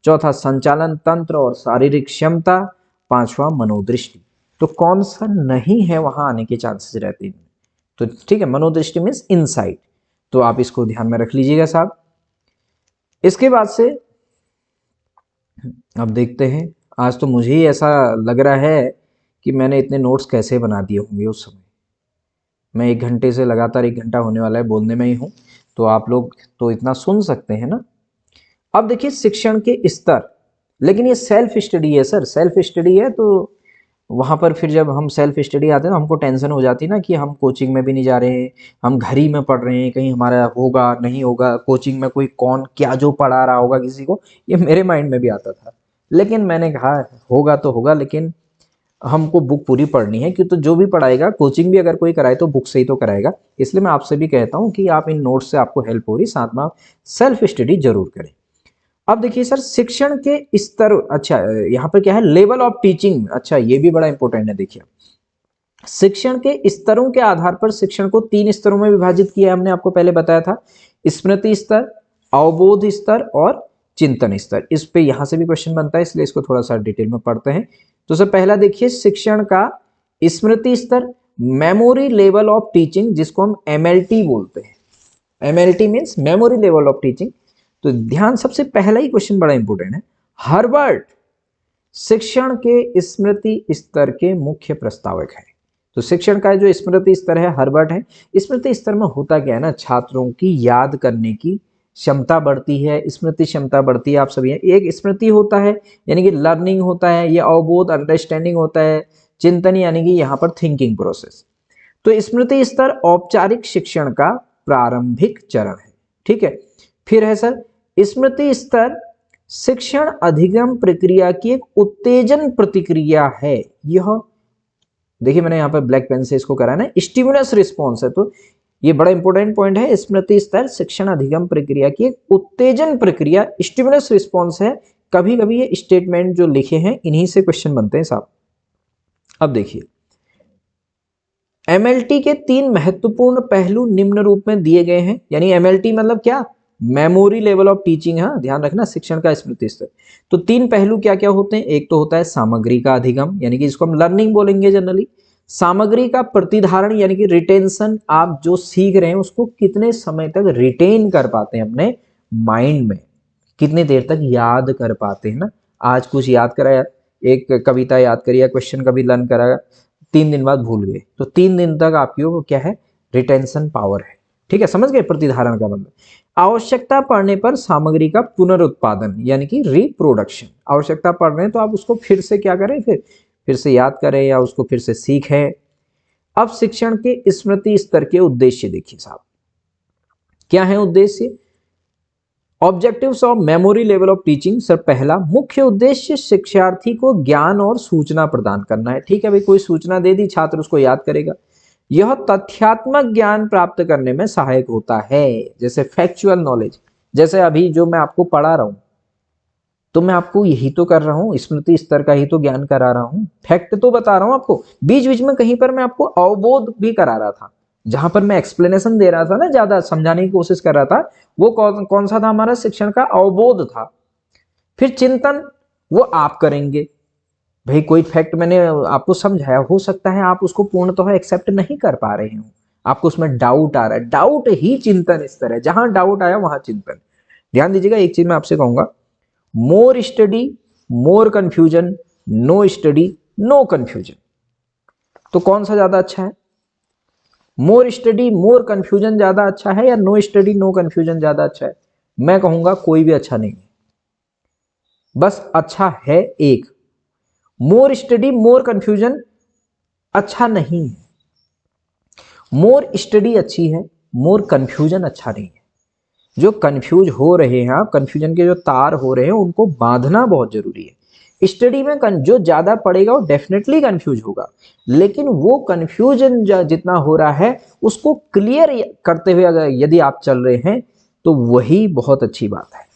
चौथा संचालन तंत्र और शारीरिक क्षमता, पांचवा मनोदृष्टि। तो कौन सा नहीं है वहां आने के चांसेस रहते हैं, तो ठीक है, मनोदृष्टि मीन्स इनसाइट। तो आप इसको ध्यान में रख लीजिएगा साहब। इसके बाद से अब देखते हैं, आज तो मुझे ही ऐसा लग रहा है कि मैंने इतने नोट्स कैसे बना दिए होंगे उस समय। मैं 1 घंटे से लगातार 1 घंटा होने वाला है बोलने में ही हूँ, तो आप लोग तो इतना सुन सकते हैं ना। अब देखिए शिक्षण के स्तर, लेकिन ये सेल्फ स्टडी है सर, सेल्फ स्टडी है। तो वहाँ पर फिर जब हम सेल्फ स्टडी आते हैं तो हमको टेंशन हो जाती है ना कि हम कोचिंग में भी नहीं जा रहे हैं, हम घर ही में पढ़ रहे हैं, कहीं हमारा होगा नहीं होगा, कोचिंग में कोई कौन क्या जो पढ़ा रहा होगा किसी को, ये मेरे माइंड में भी आता था। लेकिन मैंने कहा होगा तो होगा, लेकिन हमको बुक पूरी पढ़नी है, क्योंकि तो जो भी पढ़ाएगा, कोचिंग भी अगर कोई कराए तो बुक से ही तो कराएगा। इसलिए मैं आपसे भी कहता हूँ कि आप इन नोट्स से आपको हेल्प हो रही, साथ में आप सेल्फ स्टडी जरूर करें। अब देखिए सर, शिक्षण के स्तर, अच्छा यहाँ पर क्या है, लेवल ऑफ टीचिंग, अच्छा ये भी बड़ा इंपॉर्टेंट है। देखिए शिक्षण के स्तरों के आधार पर शिक्षण को 3 स्तरों में विभाजित किया है, हमने आपको पहले बताया था। स्मृति स्तर, अवबोध स्तर और चिंतन स्तर। इस पे यहां से भी क्वेश्चन बनता है, इसलिए इसको थोड़ा सा डिटेल में पढ़ते हैं। तो सर पहला देखिए, शिक्षण का स्मृति स्तर, मेमोरी लेवल ऑफ टीचिंग, जिसको हम एमएलटी बोलते हैं। MLT means memory level of teaching. तो ध्यान, सबसे पहला ही क्वेश्चन बड़ा इंपॉर्टेंट है। हर्बर्ट शिक्षण के स्मृति स्तर के मुख्य प्रस्तावक है। तो शिक्षण का जो स्मृति स्तर है हर्बर्ट है। स्मृति स्तर में होता क्या है ना, छात्रों की याद करने की क्षमता बढ़ती है, स्मृति क्षमता बढ़ती है। आप सभी एक स्मृति होता है यानी कि लर्निंग होता है, ये अवबोध अंडरस्टैंडिंग होता है, चिंतन यानी कि यहाँ पर थिंकिंग प्रोसेस। तो स्मृति स्तर औपचारिक शिक्षण का प्रारंभिक चरण है। ठीक है, फिर है सर स्मृति स्तर शिक्षण अधिगम प्रक्रिया की एक उत्तेजन प्रतिक्रिया है। यह देखिए मैंने यहाँ पर ब्लैक पेन से इसको करा ना, स्टिमुलस रिस्पॉन्स है। तो ये बड़ा इंपॉर्टेंट पॉइंट है, स्मृति स्तर शिक्षण अधिगम प्रक्रिया की एक उत्तेजन प्रक्रिया, स्टिमुलस रिस्पॉन्स है। कभी कभी ये स्टेटमेंट जो लिखे हैं इन्हीं से क्वेश्चन बनते हैं साहब। अब देखिए, एमएलटी के 3 महत्वपूर्ण पहलू निम्न रूप में दिए गए हैं। यानी एमएलटी मतलब क्या, मेमोरी लेवल ऑफ टीचिंग। हाँ ध्यान रखना, शिक्षण का स्मृति स्तर। तो 3 पहलू क्या क्या होते हैं, एक तो होता है सामग्री का अधिगम, यानी कि इसको हम लर्निंग बोलेंगे जनरली। सामग्री का प्रतिधारण यानी कि रिटेंशन, आप जो सीख रहे हैं उसको कितने समय तक रिटेन कर पाते हैं अपने माइंड में, कितने देर तक याद कर पाते हैं ना। आज कुछ याद कराया, एक कविता याद करिए, क्वेश्चन कभी लर्न कराया, 3 दिन बाद भूल गए, तो 3 दिन तक आपकी वो क्या है, रिटेंशन पावर है। ठीक है, समझ गए प्रतिधारण का मतलब। आवश्यकता पड़ने पर सामग्री का पुनरुत्पादन यानी कि रिप्रोडक्शन। आवश्यकता पड़ रहे हैं तो आप उसको फिर से क्या करें, फिर से याद करें या उसको फिर से सीखें। अब शिक्षण के स्मृति स्तर के उद्देश्य देखिए साहब, क्या है उद्देश्य। Objectives of memory level of teaching. Sir पहला मुख्य उद्देश्य शिक्षार्थी को ज्ञान और सूचना प्रदान करना है। ठीक है भाई, कोई सूचना दे दी, छात्र उसको याद करेगा। यह तथ्यात्मक ज्ञान प्राप्त करने में सहायक होता है, जैसे फैक्चुअल नॉलेज। जैसे अभी जो मैं आपको पढ़ा रहा हूं, तो मैं आपको यही तो कर रहा हूं, स्मृति स्तर का ही तो ज्ञान करा रहा हूं, फैक्ट तो बता रहा हूं आपको। बीच बीच में कहीं पर मैं आपको अवबोध भी करा रहा था, जहां पर मैं एक्सप्लेनेशन दे रहा था ना, ज्यादा समझाने की कोशिश कर रहा था, वो कौन सा था, हमारा शिक्षण का अवबोध था। फिर चिंतन, वो आप करेंगे भाई। कोई फैक्ट मैंने आपको समझाया, हो सकता है आप उसको पूर्णतः एक्सेप्ट नहीं कर पा रहे हो, आपको उसमें डाउट आ रहा है, डाउट ही चिंतन स्तर है। जहां डाउट आया वहां चिंतन। ध्यान दीजिएगा, एक चीज मैं आपसे कहूंगा, more study more confusion, no study no confusion. तो कौन सा ज्यादा अच्छा है, मोर स्टडी मोर कंफ्यूजन ज्यादा अच्छा है या नो स्टडी नो कंफ्यूजन ज्यादा अच्छा है। मैं कहूंगा कोई भी अच्छा नहीं है, बस अच्छा है एक। मोर स्टडी मोर कंफ्यूजन अच्छा नहीं है, मोर स्टडी अच्छी है, मोर कंफ्यूजन अच्छा नहीं है। जो कंफ्यूज हो रहे हैं आप, कंफ्यूजन के जो तार हो रहे हैं उनको बांधना बहुत जरूरी है। स्टडी में जो ज्यादा पढ़ेगा वो डेफिनेटली कंफ्यूज होगा, लेकिन वो कंफ्यूजन जितना हो रहा है उसको क्लियर करते हुए अगर यदि आप चल रहे हैं तो वही बहुत अच्छी बात है।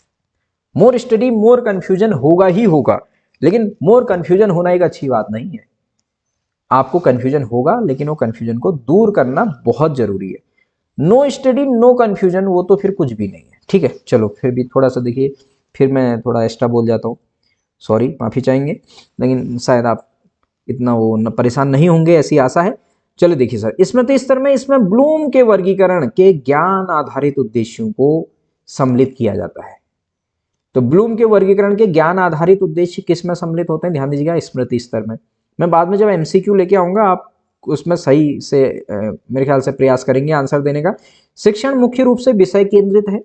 मोर स्टडी मोर कंफ्यूजन होगा ही होगा, लेकिन मोर कंफ्यूजन होना एक अच्छी बात नहीं है। आपको कंफ्यूजन होगा, लेकिन वो कंफ्यूजन को दूर करना बहुत जरूरी है। नो स्टडी नो कंफ्यूजन, वो तो फिर कुछ भी नहीं है। ठीक है, चलो फिर भी थोड़ा सा देखिए, फिर मैं थोड़ा एक्स्ट्रा बोल जाता हूँ, सॉरी माफी चाहेंगे, लेकिन शायद आप इतना वो परेशान नहीं होंगे, ऐसी आशा है। चलो देखिए सर, स्मृति स्तर में इसमें ब्लूम के वर्गीकरण के ज्ञान आधारित उद्देश्यों को सम्मिलित किया जाता है। तो ब्लूम के वर्गीकरण के ज्ञान आधारित उद्देश्य किस में सम्मिलित होते हैं, ध्यान दीजिएगा, स्मृति स्तर में। मैं बाद में जब एमसीक्यू लेके आऊंगा, आप उसमें सही से मेरे ख्याल से प्रयास करेंगे आंसर देने का। शिक्षण मुख्य रूप से विषय केंद्रित है।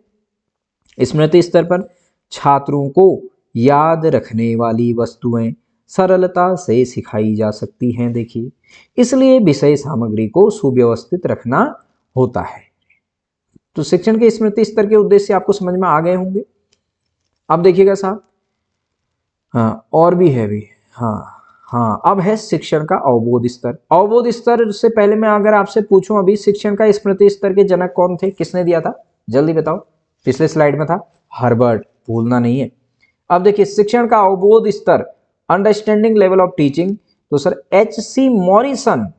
स्मृति स्तर पर छात्रों को याद रखने वाली वस्तुएं सरलता से सिखाई जा सकती हैं। देखिए, इसलिए विषय सामग्री को सुव्यवस्थित रखना होता है। तो शिक्षण के स्मृति स्तर के उद्देश्य आपको समझ में आ गए होंगे। अब देखिएगा साहब, हाँ और भी है भी, हाँ अब है शिक्षण का अवबोध स्तर। अवबोध स्तर से पहले मैं अगर आपसे पूछूं, अभी शिक्षण का स्मृति स्तर के जनक कौन थे, किसने दिया था, जल्दी बताओ। पिछले स्लाइड में था हर्बर्ट, भूलना नहीं है। अब देखिए शिक्षण का अवबोध स्तर, अंडरस्टैंडिंग लेवल ऑफ टीचिंग, तो सर H.C. मॉरिसन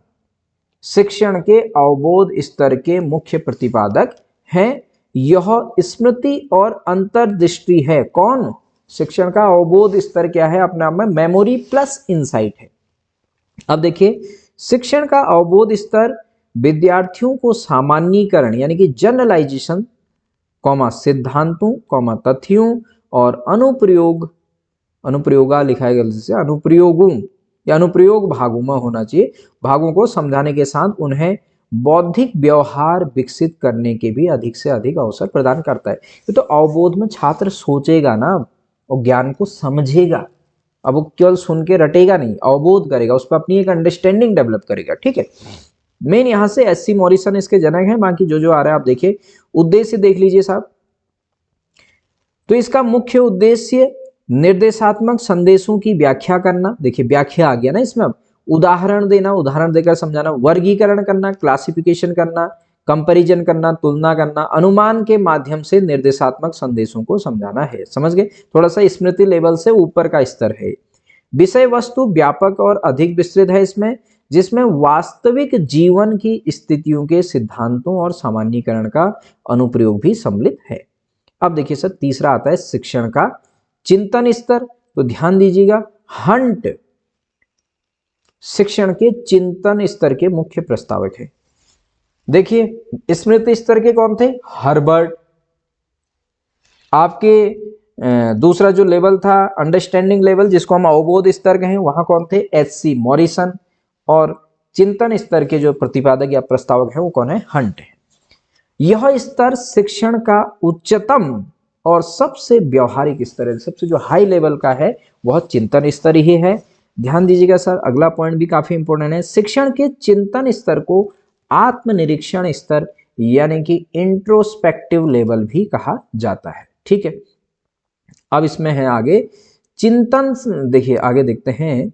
शिक्षण के अवबोध स्तर के मुख्य प्रतिपादक हैं। यह स्मृति और अंतर्दृष्टि है। कौन? शिक्षण का अवबोध स्तर क्या है? अपने आप में मेमोरी प्लस इनसाइट है। अब देखिए, शिक्षण का अवबोध स्तर विद्यार्थियों को सामान्यीकरण यानी कि जनरलाइजेशन, सिद्धांतों, तथ्यों और अनुप्रयोगा लिखा है गलती से, अनुप्रयोगों या अनुप्रयोग भागों में होना चाहिए, भागों को समझाने के साथ उन्हें बौद्धिक व्यवहार विकसित करने के भी अधिक से अधिक अवसर प्रदान करता है। तो अवबोध में छात्र सोचेगा ना और ज्ञान को समझेगा। अब वो केवल सुन के रटेगा नहीं, अवबोध करेगा, उस पर अपनी एक अंडरस्टैंडिंग डेवलप करेगा। ठीक है, मेन यहां से एससी मॉरिसन इसके जनक हैं। बाकी जो आ रहा है आप देखिए, उद्देश्य देख लीजिए साहब। तो इसका मुख्य उद्देश्य निर्देशात्मक संदेशों की व्याख्या करना। देखिए व्याख्या आ गया ना इसमें, अब उदाहरण देना, उदाहरण देकर समझाना, वर्गीकरण करना, क्लासिफिकेशन करना, कंपैरिजन करना, तुलना करना, अनुमान के माध्यम से निर्देशात्मक संदेशों को समझाना है। समझ गए? थोड़ा सा स्मृति लेवल से ऊपर का स्तर है। विषय वस्तु व्यापक और अधिक विस्तृत है इसमें, जिसमें वास्तविक जीवन की स्थितियों के सिद्धांतों और सामान्यीकरण का अनुप्रयोग भी सम्मिलित है। अब देखिए सर, तीसरा आता है शिक्षण का चिंतन स्तर। तो ध्यान दीजिएगा, हंट शिक्षण के चिंतन स्तर के मुख्य प्रस्तावक है। देखिए स्मृति स्तर के कौन थे? हर्बर्ट। आपके दूसरा जो लेवल था अंडरस्टैंडिंग लेवल, जिसको हम अवबोध स्तर कहें, वहां कौन थे? HC Morrison. और चिंतन स्तर के जो प्रतिपादक या प्रस्तावक है वो कौन है? हंट है। यह स्तर शिक्षण का उच्चतम और सबसे व्यवहारिक स्तर है। सबसे जो हाई लेवल का है वह चिंतन स्तर ही है। ध्यान दीजिएगा सर, अगला पॉइंट भी काफी इंपॉर्टेंट है। शिक्षण के चिंतन स्तर को आत्मनिरीक्षण स्तर यानी कि इंट्रोस्पेक्टिव लेवल भी कहा जाता है। ठीक है, अब इसमें है आगे चिंतन। देखिए आगे देखते हैं,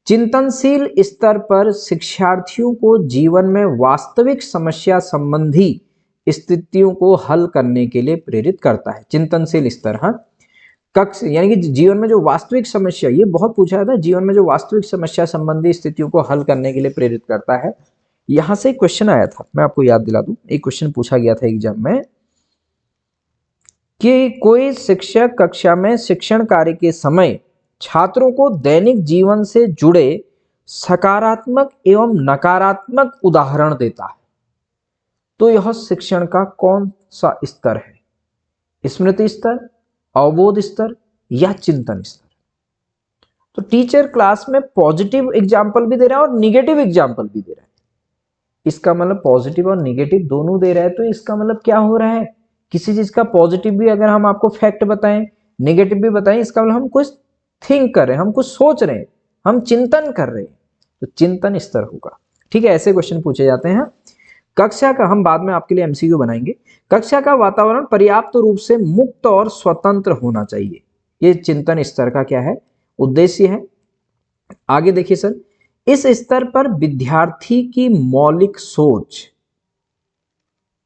चिंतनशील स्तर पर शिक्षार्थियों को जीवन में वास्तविक समस्या संबंधी स्थितियों को हल करने के लिए प्रेरित करता है। चिंतनशील स्तर, हाँ, कक्ष यानी कि जीवन में जो वास्तविक समस्या, ये बहुत पूछा था, जीवन में जो वास्तविक समस्या संबंधी स्थितियों को हल करने के लिए प्रेरित करता है। यहां से एक क्वेश्चन आया था, मैं आपको याद दिला दूं, एक क्वेश्चन पूछा गया था एग्जाम में कि कोई शिक्षक कक्षा में शिक्षण कार्य के समय छात्रों को दैनिक जीवन से जुड़े सकारात्मक एवं नकारात्मक उदाहरण देता है, तो यह शिक्षण का कौन सा स्तर है? स्मृति स्तर, अवबोध स्तर या चिंतन स्तर? तो टीचर क्लास में पॉजिटिव एग्जाम्पल भी दे रहा है और निगेटिव एग्जाम्पल भी दे रहा है। इसका मतलब पॉजिटिव और निगेटिव दोनों दे रहा है, तो इसका मतलब क्या हो रहा है? किसी चीज का पॉजिटिव भी अगर हम आपको फैक्ट बताएं, नेगेटिव भी बताएं, इसका मतलब हम कुछ थिंक कर रहे हैं, हम कुछ सोच रहे हैं, हम चिंतन कर रहे हैं, तो चिंतन स्तर होगा। ठीक है, ऐसे क्वेश्चन पूछे जाते हैं। कक्षा का, हम बाद में आपके लिए एमसीक्यू बनाएंगे, कक्षा का वातावरण पर्याप्त रूप से मुक्त और स्वतंत्र होना चाहिए। ये चिंतन स्तर का क्या है? उद्देश्य है। आगे देखिए सर, इस स्तर पर विद्यार्थी की मौलिक सोच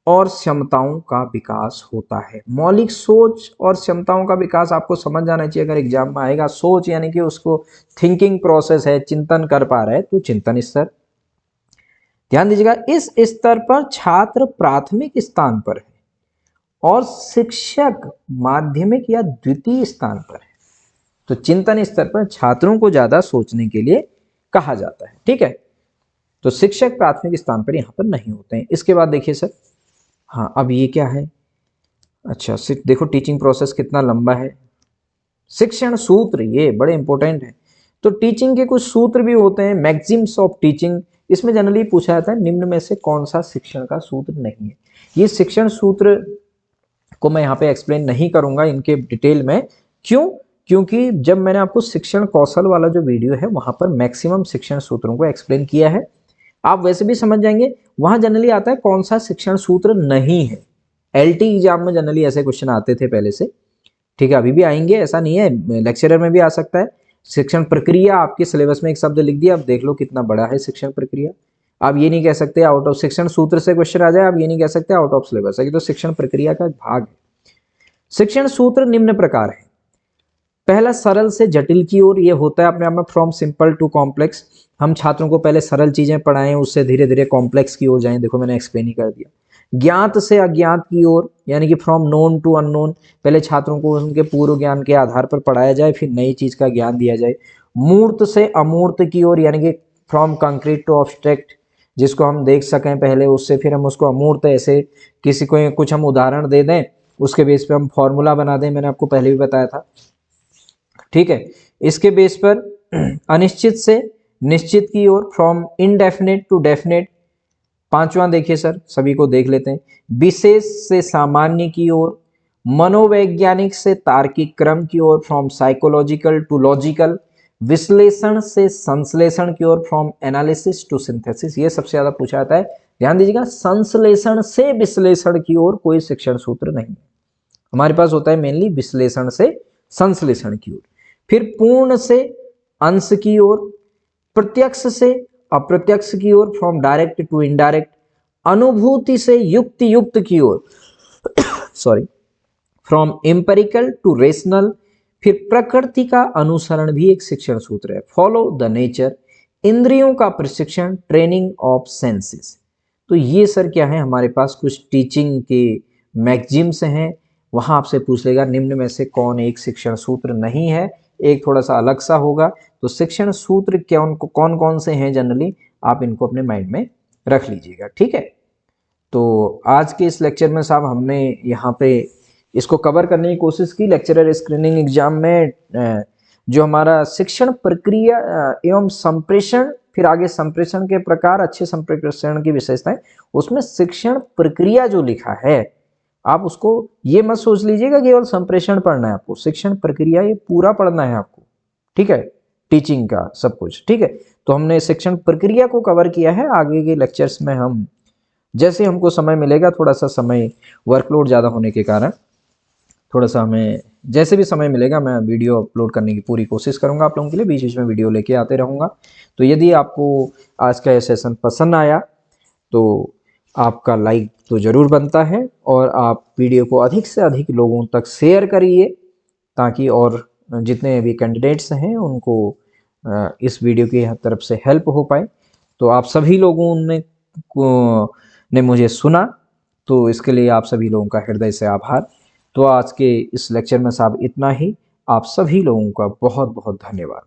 और क्षमताओं का विकास होता है। मौलिक सोच और क्षमताओं का विकास आपको समझ जाना चाहिए अगर एग्जाम में आएगा। सोच यानी कि उसको थिंकिंग प्रोसेस है, चिंतन कर पा रहा है, तो चिंतन स्तर। ध्यान दीजिएगा, इस स्तर पर छात्र प्राथमिक स्थान पर है और शिक्षक माध्यमिक या द्वितीय स्थान पर है। तो चिंतन स्तर पर छात्रों को ज्यादा सोचने के लिए कहा जाता है। ठीक है, तो शिक्षक प्राथमिक स्थान पर यहां पर नहीं होते हैं। इसके बाद देखिए सर, हाँ अब ये क्या है? अच्छा देखो टीचिंग प्रोसेस कितना लंबा है। शिक्षण सूत्र ये बड़े इंपॉर्टेंट है। तो टीचिंग के कुछ सूत्र भी होते हैं, मैक्सिम्स ऑफ टीचिंग। इसमें जनरली पूछा जाता है निम्न में से कौन सा शिक्षण का सूत्र नहीं है। ये शिक्षण सूत्र को मैं यहाँ पे एक्सप्लेन नहीं करूंगा इनके डिटेल में। क्यों? क्योंकि जब मैंने आपको शिक्षण कौशल वाला जो वीडियो है वहां पर मैक्सिमम शिक्षण सूत्रों को एक्सप्लेन किया है, आप वैसे भी समझ जाएंगे। वहां जनरली आता है कौन सा शिक्षण सूत्र नहीं है। एलटी एग्जाम में जनरली ऐसे क्वेश्चन आते थे पहले से, ठीक है, अभी भी आएंगे, ऐसा नहीं है, लेक्चरर में भी आ सकता है। शिक्षण प्रक्रिया आपके सिलेबस में एक शब्द लिख दिया, अब देख लो कितना बड़ा है शिक्षण प्रक्रिया। आप ये नहीं कह सकते आउट ऑफ शिक्षण सूत्र से क्वेश्चन आ जाए, आप ये नहीं कह सकते आउट ऑफ सिलेबस है, कि तो शिक्षण प्रक्रिया का भाग है। शिक्षण सूत्र निम्न प्रकार है। पहला सरल से जटिल की ओर, ये होता है अपने आप में फ्रॉम सिंपल टू कॉम्प्लेक्स। हम छात्रों को पहले सरल चीजें पढ़ाएं, उससे धीरे धीरे कॉम्प्लेक्स की ओर जाएं। देखो मैंने एक्सप्लेन ही कर दिया। ज्ञात से अज्ञात की ओर, यानी कि फ्रॉम नोन टू अननोन, पहले छात्रों को उनके पूर्व ज्ञान के आधार पर पढ़ाया जाए, फिर नई चीज का ज्ञान दिया जाए। मूर्त से अमूर्त की ओर, यानी कि फ्रॉम कंक्रीट टू ऑब्स्ट्रैक्ट, जिसको हम देख सकें पहले, उससे फिर हम उसको अमूर्त, ऐसे किसी को कुछ हम उदाहरण दे दें, उसके बेस पे हम फॉर्मूला बना दें, मैंने आपको पहले भी बताया था। ठीक है, इसके बेस पर अनिश्चित से निश्चित की ओर, फ्रॉम इनडेफिनेट टू डेफिनेट। पांचवां देखिए सर, सभी को देख लेते हैं। विशेष से सामान्य की ओर, मनोवैज्ञानिक से तार्किक क्रम की ओर, फ्रॉम साइकोलॉजिकल टू लॉजिकल। विश्लेषण से संश्लेषण की ओर, फ्रॉम एनालिसिस टू सिंथेसिस। ये सबसे ज्यादा पूछा जाता है, ध्यान दीजिएगा, संश्लेषण से विश्लेषण की ओर कोई शिक्षण सूत्र नहीं, हमारे पास होता है मेनली विश्लेषण से संश्लेषण की ओर। फिर पूर्ण से अंश की ओर, प्रत्यक्ष से अप्रत्यक्ष की ओर, फ्रॉम डायरेक्ट टू इनडायरेक्ट। अनुभूति से युक्ति युक्त की ओर sorry, from empirical to rational. फिर प्रकृति का अनुसरण भी एक शिक्षण सूत्र है, फॉलो द नेचर। इंद्रियों का प्रशिक्षण, ट्रेनिंग ऑफ सेंसेस। तो ये सर क्या है, हमारे पास कुछ टीचिंग के मैगजीम्स हैं, वहां आपसे पूछ लेगा निम्न में से कौन एक शिक्षण सूत्र नहीं है, एक थोड़ा सा अलग सा होगा। तो शिक्षण सूत्र कौन कौन से हैं जनरली, आप इनको अपने माइंड में रख लीजिएगा। ठीक है, तो आज के इस लेक्चर में साहब हमने यहाँ पे इसको कवर करने की कोशिश की। लेक्चरर स्क्रीनिंग एग्जाम में जो हमारा शिक्षण प्रक्रिया एवं संप्रेषण, फिर आगे संप्रेषण के प्रकार, अच्छे संप्रेषण की विशेषताएं, उसमें शिक्षण प्रक्रिया जो लिखा है, आप उसको ये मत सोच लीजिएगा केवल संप्रेषण पढ़ना है आपको, शिक्षण प्रक्रिया ये पूरा पढ़ना है आपको। ठीक है, टीचिंग का सब कुछ। ठीक है, तो हमने शिक्षण प्रक्रिया को कवर किया है। आगे के लेक्चर्स में हम जैसे हमको समय मिलेगा, थोड़ा सा समय वर्कलोड ज़्यादा होने के कारण थोड़ा सा हमें जैसे भी समय मिलेगा मैं वीडियो अपलोड करने की पूरी कोशिश करूंगा आप लोगों के लिए, बीच बीच में वीडियो लेके आते रहूँगा। तो यदि आपको आज का ये सेशन पसंद आया तो आपका लाइक तो ज़रूर बनता है, और आप वीडियो को अधिक से अधिक लोगों तक शेयर करिए, ताकि और जितने भी कैंडिडेट्स हैं उनको इस वीडियो की तरफ से हेल्प हो पाए। तो आप सभी लोगों ने मुझे सुना, तो इसके लिए आप सभी लोगों का हृदय से आभार। तो आज के इस लेक्चर में साहब इतना ही। आप सभी लोगों का बहुत बहुत धन्यवाद।